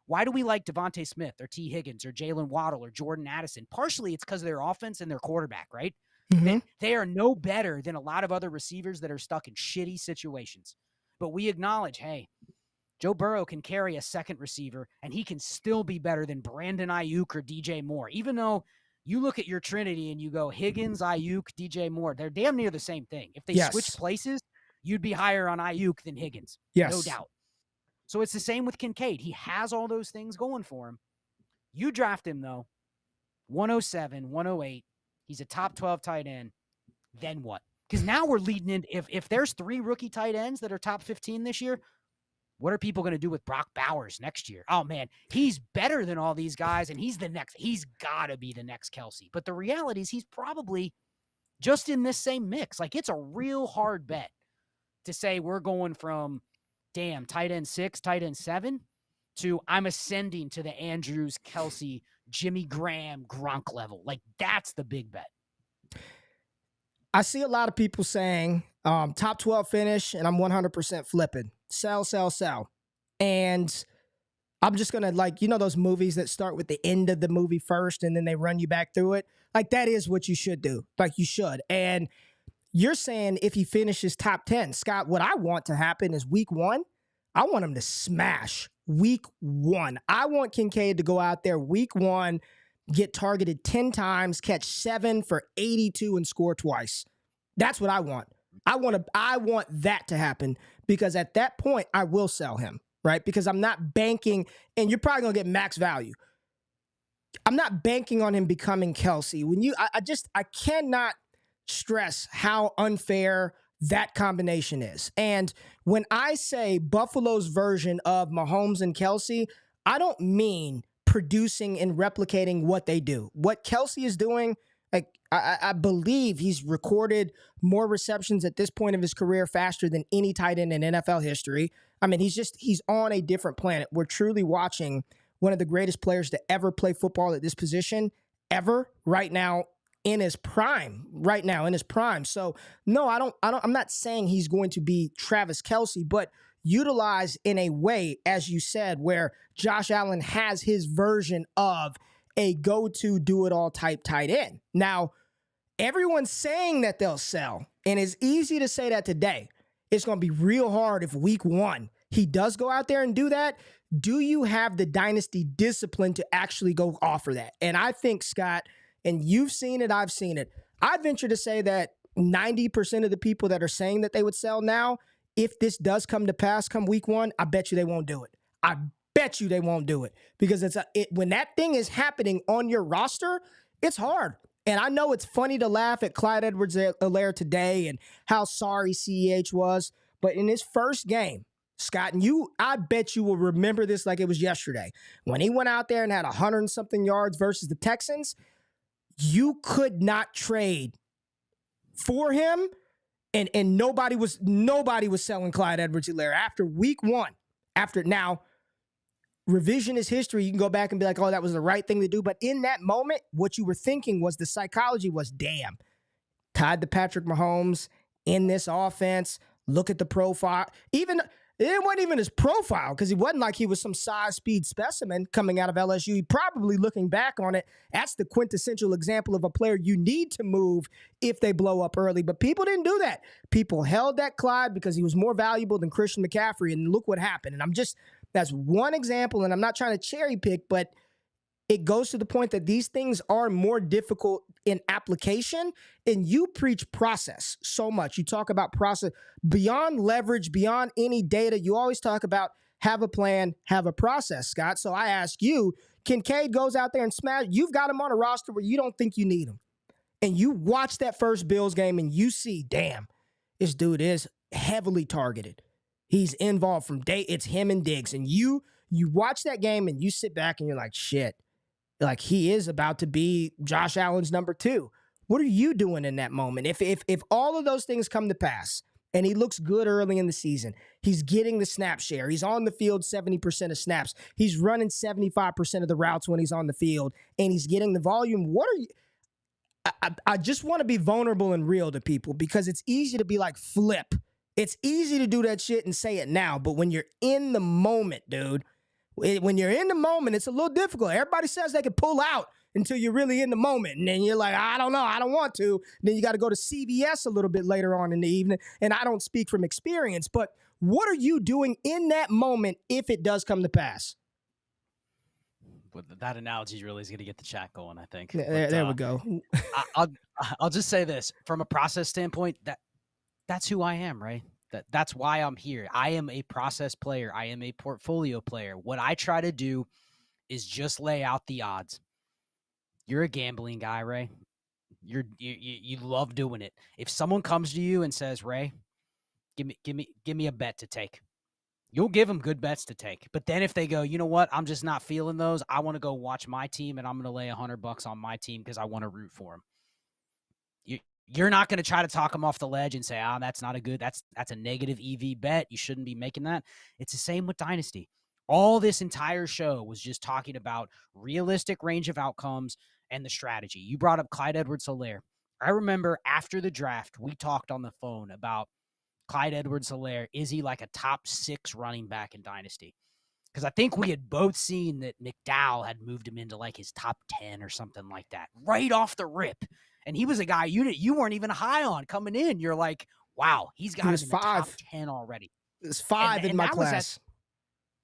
why do we like Devontae Smith or T. Higgins or Jalen Waddle or Jordan Addison? Partially, it's because of their offense and their quarterback, right? Mm-hmm. They are no better than a lot of other receivers that are stuck in shitty situations. But we acknowledge, hey, Joe Burrow can carry a second receiver, and he can still be better than Brandon Ayuk or DJ Moore. Even though you look at your Trinity and you go Higgins, Ayuk, DJ Moore, they're damn near the same thing. If they switch places, you'd be higher on Ayuk than Higgins. Yes. No doubt. So it's the same with Kincaid. He has all those things going for him. You draft him, though, 107, 108. He's a top 12 tight end. Then what? Because now we're leading in. If there's 3 rookie tight ends that are top 15 this year, what are people going to do with Brock Bowers next year? Oh, man, he's better than all these guys, and he's got to be the next Kelce. But the reality is he's probably just in this same mix. Like, it's a real hard bet to say we're going from, damn, tight end 6, tight end 7, to I'm ascending to the Andrews, Kelce, Jimmy Graham, Gronk level. Like, that's the big bet. I see a lot of people saying top 12 finish, and I'm 100% flipping. Sell, sell, sell. And I'm just going to, like, you know those movies that start with the end of the movie first and then they run you back through it? Like, that is what you should do. Like, you should. And you're saying if he finishes top 10. Scott, what I want to happen is week 1, I want him to smash week 1. I want Kincaid to go out there week 1, get targeted 10 times, catch 7 for 82 and score twice. That's what I want. I want that to happen, because at that point I will sell him, right? Because I'm not banking, and you're probably going to get max value. I'm not banking on him becoming Kelce. I cannot stress how unfair that combination is. And when I say Buffalo's version of Mahomes and Kelce, I don't mean producing and replicating what they do. What Kelce is doing, like I believe he's recorded more receptions at this point of his career faster than any tight end in NFL history. I mean, he's on a different planet. We're truly watching one of the greatest players to ever play football at this position ever right now in his prime. So no, I'm not saying he's going to be Travis Kelce, but utilized in a way, as you said, where Josh Allen has his version of a go-to do-it-all type tight end. Now, everyone's saying that they'll sell, and it's easy to say that today. It's going to be real hard if week 1 he does go out there and do that. Do you have the dynasty discipline to actually go offer that? And I think, Scott, and you've seen it, I've seen it, I venture to say that 90% of the people that are saying that they would sell now, if this does come to pass come week 1, I bet you they won't do it. I bet you they won't do it, because when that thing is happening on your roster, it's hard. And I know it's funny to laugh at Clyde EdwardsHelaire today and how sorry CEH was, but in his first game, Scott, and I bet you will remember this like it was yesterday, when he went out there and had 100 and something yards versus the Texans, you could not trade for him. And nobody was selling Clyde EdwardsHelaire after week 1. Now, revisionist history, you can go back and be like, oh, that was the right thing to do. But in that moment, what you were thinking was the psychology was, damn, tied to Patrick Mahomes in this offense. Look at the profile. Even It wasn't even his profile because he wasn't like he was some size speed specimen coming out of LSU. He probably, looking back on it, that's the quintessential example of a player you need to move if they blow up early. But people didn't do that. People held that Clyde because he was more valuable than Christian McCaffrey, and look what happened. And that's one example, and I'm not trying to cherry pick, but it goes to the point that these things are more difficult in application, and you preach process so much. You talk about process beyond leverage, beyond any data. You always talk about have a plan, have a process, Scott. So I ask you, Kincaid goes out there and smash. You've got him on a roster where you don't think you need him. And you watch that first Bills game and you see, damn, this dude is heavily targeted. He's involved from day. It's him and Diggs. And you watch that game and you sit back and you're like, shit. Like, he is about to be Josh Allen's number 2. What are you doing in that moment? If all of those things come to pass and he looks good early in the season, he's getting the snap share, he's on the field 70% of snaps, he's running 75% of the routes when he's on the field, and he's getting the volume, what are you... I just want to be vulnerable and real to people because it's easy to be like, flip. It's easy to do that shit and say it now, but when you're in the moment, dude... When you're in the moment, it's a little difficult. Everybody says they can pull out until you're really in the moment. And then you're like, I don't know, I don't want to. Then you got to go to CVS a little bit later on in the evening. And I don't speak from experience, but what are you doing in that moment if it does come to pass? But that analogy really is going to get the chat going, I think. There we go. I'll just say this. From a process standpoint, that's who I am, right? That's why I'm here. I am a process player. I am a portfolio player. What I try to do is just lay out the odds. You're a gambling guy, Ray. You love doing it. If someone comes to you and says, Ray, give me a bet to take, you'll give them good bets to take. But then if they go, you know what, I'm just not feeling those. I want to go watch my team, and I'm going to lay $100 on my team because I want to root for them. You're not going to try to talk them off the ledge and say, that's not a good, that's a negative EV bet. You shouldn't be making that. It's the same with Dynasty. All this entire show was just talking about realistic range of outcomes and the strategy. You brought up Clyde EdwardsHelaire. I remember after the draft, we talked on the phone about Clyde EdwardsHelaire. Is he like a top 6 running back in Dynasty? Because I think we had both seen that McDowell had moved him into like his top 10 or something like that right off the rip. And he was a guy you weren't even high on coming in. You're like, wow, he's got him in the top 10 already. It was 5 in my class.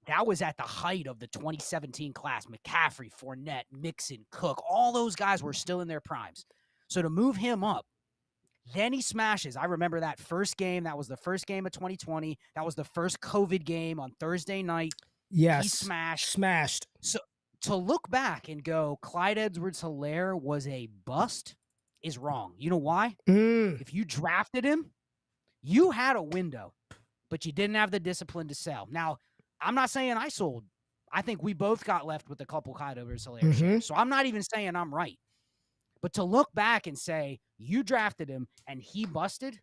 That was at the height of the 2017 class. McCaffrey, Fournette, Mixon, Cook, all those guys were still in their primes. So to move him up, then he smashes. I remember that first game. That was the first game of 2020. That was the first COVID game on Thursday night. Yes. He smashed. So to look back and go, Clyde EdwardsHelaire was a bust is wrong. You know why? If you drafted him, you had a window, but you didn't have the discipline to sell. Now, I'm not saying I sold. I think we both got left with a couple Clyde EdwardsHelaire shares. So I'm not even saying I'm right. But to look back and say, you drafted him and he busted,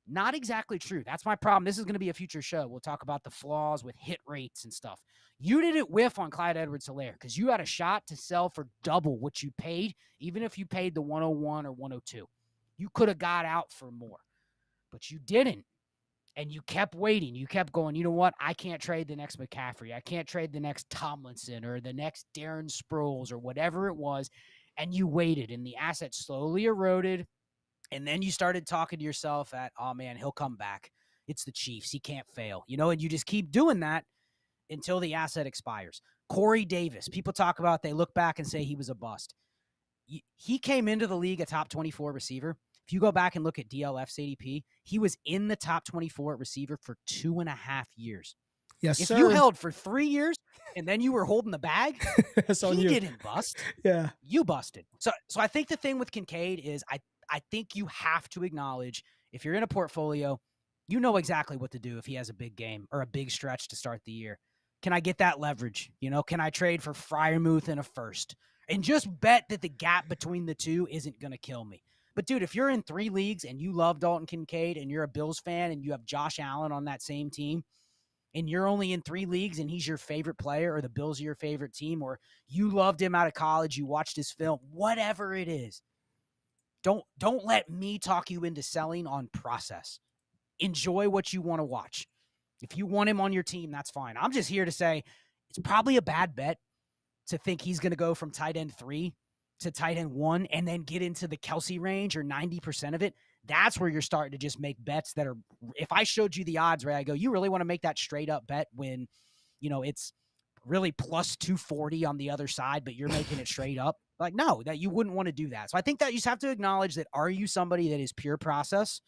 not exactly true. That's my problem. This is going to be a future show. We'll talk about the flaws with hit rates and stuff. You didn't whiff on Clyde EdwardsHelaire because you had a shot to sell for double what you paid, even if you paid the 101 or 102. You could have got out for more, but you didn't. And you kept waiting. You kept going, you know what? I can't trade the next McCaffrey. I can't trade the next Tomlinson or the next Darren Sproles or whatever it was. And you waited, and the asset slowly eroded. And then you started talking to yourself at, oh, man, he'll come back. It's the Chiefs. He can't fail. And you just keep doing that until the asset expires. Corey Davis, people talk about, they look back and say he was a bust. He came into the league a top 24 receiver. If you go back and look at DLF's ADP, he was in the top 24 at receiver for 2.5 years. Yes, if you held for 3 years and then you were holding the bag, he didn't bust. Yeah. You busted. So I think the thing with Kincaid is I think you have to acknowledge, if you're in a portfolio, you know exactly what to do if he has a big game or a big stretch to start the year. Can I get that leverage? Can I trade for Freiermuth in a first? And just bet that the gap between the two isn't going to kill me. But, dude, if you're in 3 leagues and you love Dalton Kincaid and you're a Bills fan and you have Josh Allen on that same team, and you're only in 3 leagues and he's your favorite player or the Bills are your favorite team, or you loved him out of college, you watched his film, whatever it is, don't let me talk you into selling on process. Enjoy what you want to watch. If you want him on your team, that's fine. I'm just here to say it's probably a bad bet to think he's going to go from tight end 3 to tight end 1 and then get into the Kelce range or 90% of it. That's where you're starting to just make bets that are, if I showed you the odds, right, I go, you really want to make that straight up bet when, it's really plus 240 on the other side, but you're making it straight up? Like, no, that you wouldn't want to do that. So I think that you just have to acknowledge that, are you somebody that is pure process?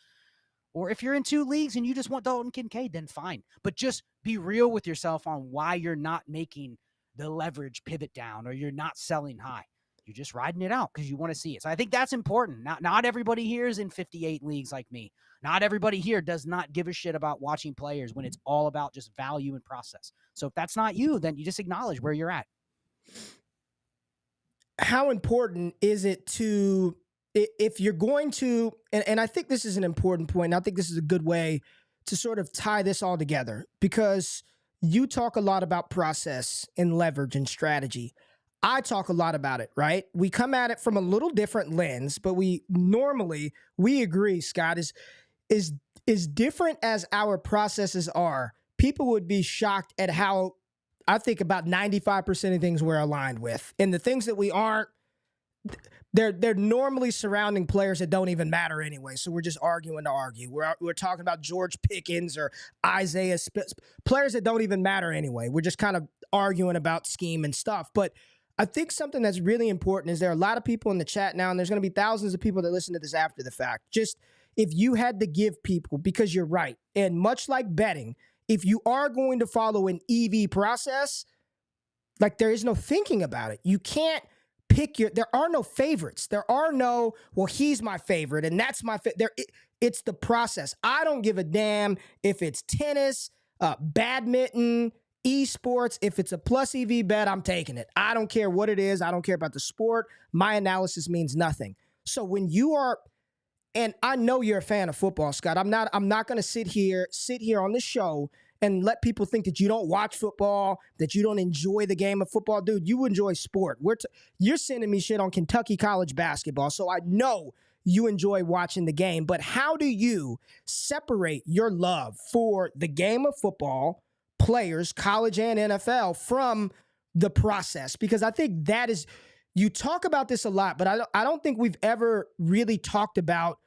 Or if you're in 2 leagues and you just want Dalton Kincaid, then fine. But just be real with yourself on why you're not making the leverage pivot down or you're not selling high. You're just riding it out because you want to see it. So I think that's important. Not everybody here is in 58 leagues like me. Not everybody here does not give a shit about watching players when it's all about just value and process. So if that's not you, then you just acknowledge where you're at. How important is it to, if you're going to, and I think this is an important point, and I think this is a good way to sort of tie this all together, because you talk a lot about process and leverage and strategy. I talk a lot about it, right? We come at it from a little different lens, but we agree, Scott, is different as our processes are. People would be shocked at how I think about 95% of things we're aligned with. And the things that we aren't, they're normally surrounding players that don't even matter anyway. So we're just arguing to argue. We're talking about George Pickens or Isaiah Spitz, players that don't even matter anyway. We're just kind of arguing about scheme and stuff. But I think something that's really important is there are a lot of people in the chat now, and there's going to be thousands of people that listen to this after the fact. Just if you had to give people, because you're right, and much like betting, if you are going to follow an EV process, like there is no thinking about it. You can't pick there are no favorites. There are no, well, he's my favorite and that's my favorite. It's the process. I don't give a damn if it's tennis, badminton, esports. If it's a plus EV bet, I'm taking it. I don't care what it is. I don't care about the sport. My analysis means nothing. So when you are, and I know you're a fan of football, Scott. I'm not going to sit here on this show and let people think that you don't watch football, that you don't enjoy the game of football. Dude, you enjoy sport. You're sending me shit on Kentucky college basketball, so I know you enjoy watching the game. But how do you separate your love for the game of football, players, college and NFL, from the process? Because I think that is, you talk about this a lot, but I don't think we've ever really talked about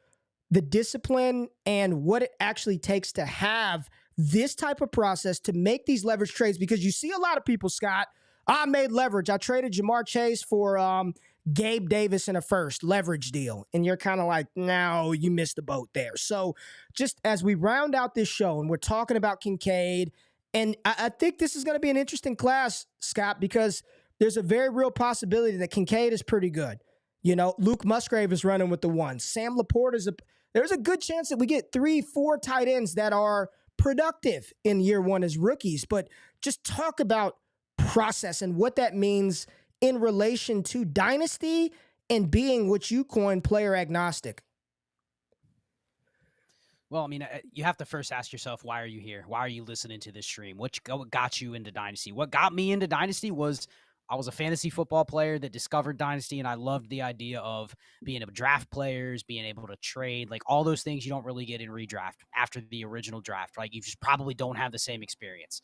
the discipline and what it actually takes to have this type of process to make these leverage trades. Because you see a lot of people, Scott, I made leverage. I traded Jamar Chase for Gabe Davis in a first leverage deal. And you're kind of like, no, you missed the boat there. So just as we round out this show and we're talking about Kincaid, and I think this is going to be an interesting class, Scott, because there's a very real possibility that Kincaid is pretty good. Luke Musgrave is running with the 1. Sam Laporte there's a good chance that we get 3-4 tight ends that are productive in year 1 as rookies. But just talk about process and what that means in relation to dynasty and being what you coined player agnostic. Well, I mean, you have to first ask yourself, why are you here? Why are you listening to this stream? What got you into dynasty? What got me into dynasty was I was a fantasy football player that discovered dynasty, and I loved the idea of being able to draft players, being able to trade, like all those things you don't really get in redraft after the original draft, right? You just probably don't have the same experience.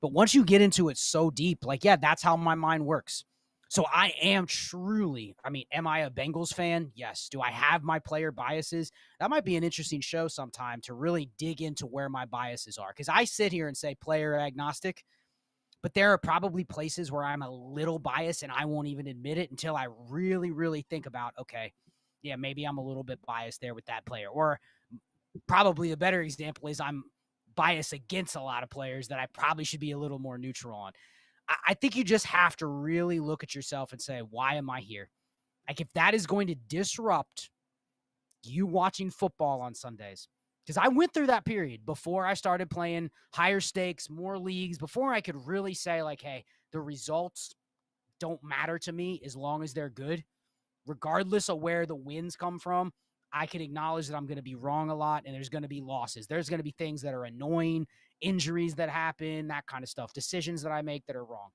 But once you get into it so deep, like, yeah, that's how my mind works. So I am truly, am I a Bengals fan? Yes. Do I have my player biases? That might be an interesting show sometime to really dig into where my biases are. Because I sit here and say player agnostic, but there are probably places where I'm a little biased and I won't even admit it until I really, really think about, okay, yeah, maybe I'm a little bit biased there with that player. Or probably a better example is I'm biased against a lot of players that I probably should be a little more neutral on. I think you just have to really look at yourself and say, why am I here? Like, if that is going to disrupt you watching football on Sundays, because I went through that period before I started playing higher stakes, more leagues, before I could really say, like, hey, the results don't matter to me as long as they're good. Regardless of where the wins come from, I can acknowledge that I'm going to be wrong a lot, and there's going to be losses. There's going to be things that are annoying, injuries that happen, that kind of stuff, decisions that I make that are wrong.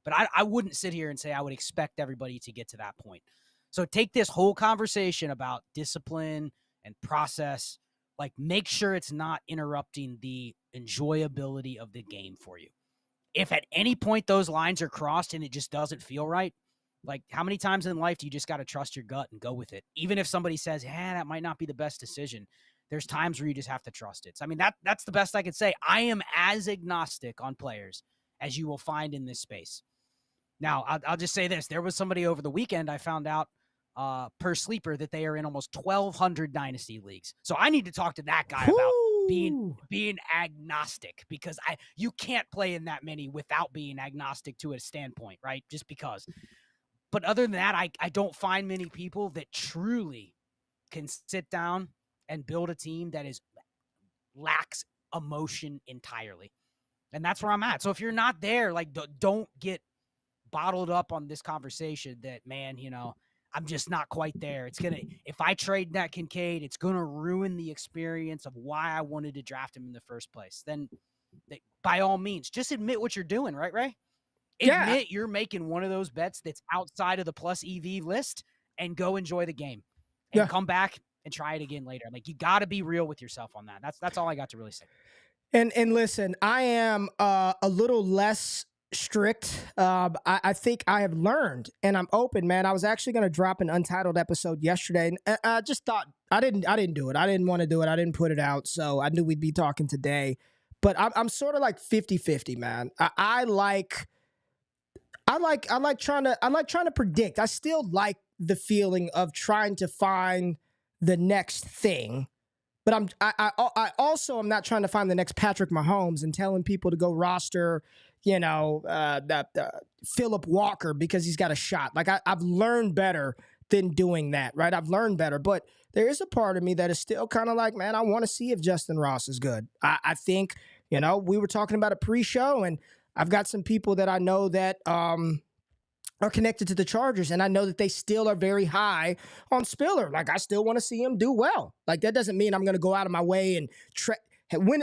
But I wouldn't sit here and say I would expect everybody to get to that point. So take this whole conversation about discipline and process like make sure it's not interrupting the enjoyability of the game for you. If at any point those lines are crossed and it just doesn't feel right, like how many times in life do you just got to trust your gut and go with it? Even if somebody says, that might not be the best decision, there's times where you just have to trust it. So, I mean, that's the best I could say. I am as agnostic on players as you will find in this space. Now, I'll just say this. There was somebody over the weekend I found out per sleeper that they are in almost 1,200 dynasty leagues. So I need to talk to that guy about being agnostic, because you can't play in that many without being agnostic to a standpoint, right? Just because. But other than that, I don't find many people that truly can sit down and build a team that lacks emotion entirely. And that's where I'm at. So if you're not there, like, don't get bottled up on this conversation that, man, I'm just not quite there. If I trade that Kincaid, it's going to ruin the experience of why I wanted to draft him in the first place. Then by all means, just admit what you're doing, right, Ray? Admit you're making one of those bets that's outside of the plus EV list and go enjoy the game and come back and try it again later. Like, you got to be real with yourself on that. That's all I got to really say. And listen, I am a little less strict. I think I have learned, and I'm open, man. I was actually going to drop an Untitled episode yesterday, and I just thought I didn't do it. I didn't want to do it. I didn't put it out, so I knew we'd be talking today. But I'm sort of like 50-50, man. I like trying to predict. I still like the feeling of trying to find the next thing. But I also am not trying to find the next Patrick Mahomes and telling people to go roster, Phillip Walker because he's got a shot. Like, I've learned better than doing that, right? I've learned better. But there is a part of me that is still kind of like, man, I want to see if Justin Ross is good. I think, we were talking about it pre-show, and I've got some people that I know that are connected to the Chargers, and I know that they still are very high on Spiller. Like, I still want to see him do well. Like, that doesn't mean I'm going to go out of my way and when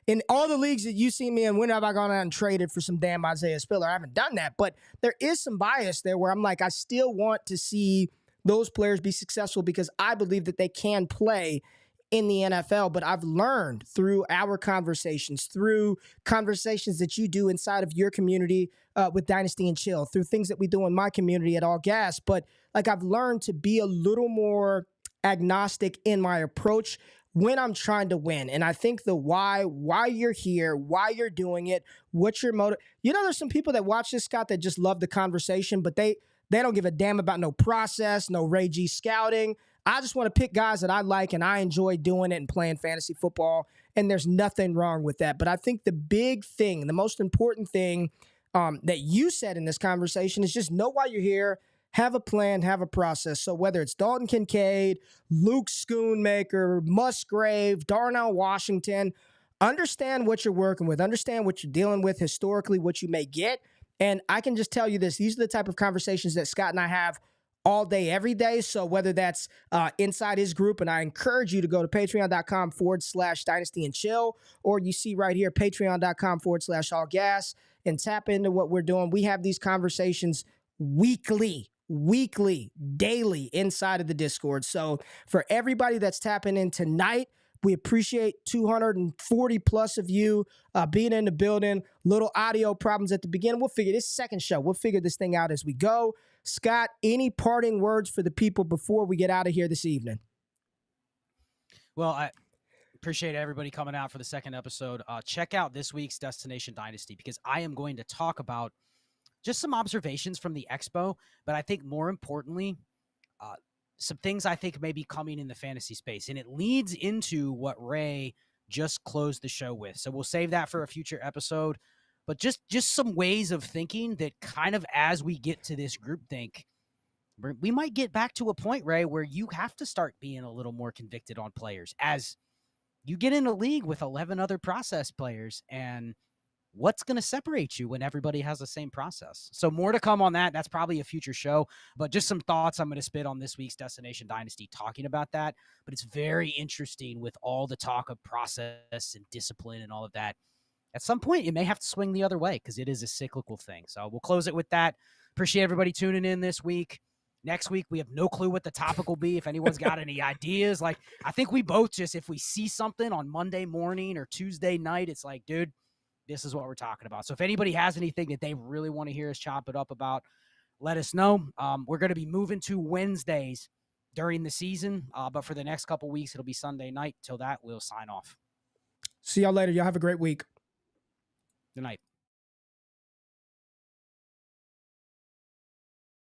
in all the leagues that you see me in, when have I gone out and traded for some damn Isaiah Spiller? I haven't done that, but there is some bias there where I'm like, I still want to see those players be successful because I believe that they can play in the NFL. But I've learned through our conversations, through conversations that you do inside of your community with Dynasty and Chill, through things that we do in my community at All Gas. But like, I've learned to be a little more agnostic in my approach when I'm trying to win. And I think the why you're here, why you're doing it, what's your motive. There's some people that watch this, Scott, that just love the conversation, but they don't give a damn about no process, no Ray G scouting. I just want to pick guys that I like, and I enjoy doing it and playing fantasy football, and there's nothing wrong with that. But I think the big thing, the most important thing that you said in this conversation is just know why you're here, have a plan, have a process. So whether it's Dalton Kincaid, Luke Schoonmaker, Musgrave, Darnell Washington, understand what you're working with, understand what you're dealing with historically, what you may get. And I can just tell you this, these are the type of conversations that Scott and I have all day, every day. So whether that's inside his group, and I encourage you to go to patreon.com/Dynasty and Chill, or you see right here, patreon.com/All Gas, and tap into what we're doing. We have these conversations weekly, daily inside of the Discord. So for everybody that's tapping in tonight, we appreciate 240 plus of you being in the building. Little audio problems at the beginning. We'll figure this second show. We'll figure this thing out as we go. Scott, any parting words for the people before we get out of here this evening? Well, I appreciate everybody coming out for the second episode. Check out this week's Destination Dynasty, because I am going to talk about just some observations from the expo, but I think more importantly, some things I think may be coming in the fantasy space. And it leads into what Ray just closed the show with. So we'll save that for a future episode. But just some ways of thinking that kind of, as we get to this groupthink, we might get back to a point, Ray, where you have to start being a little more convicted on players as you get in a league with 11 other process players. And what's going to separate you when everybody has the same process? So more to come on that. That's probably a future show, but just some thoughts I'm going to spit on this week's Destination Dynasty talking about that. But it's very interesting with all the talk of process and discipline and all of that. At some point, you may have to swing the other way because it is a cyclical thing. So we'll close it with that. Appreciate everybody tuning in this week. Next week, we have no clue what the topic will be. If anyone's got any ideas, like I think we both just, if we see something on Monday morning or Tuesday night, it's like, dude, this is what we're talking about. So if anybody has anything that they really want to hear us chop it up about, let us know. We're going to be moving to Wednesdays during the season, but for the next couple weeks, it'll be Sunday night. Till that, we'll sign off. See y'all later. Y'all have a great week. Good night.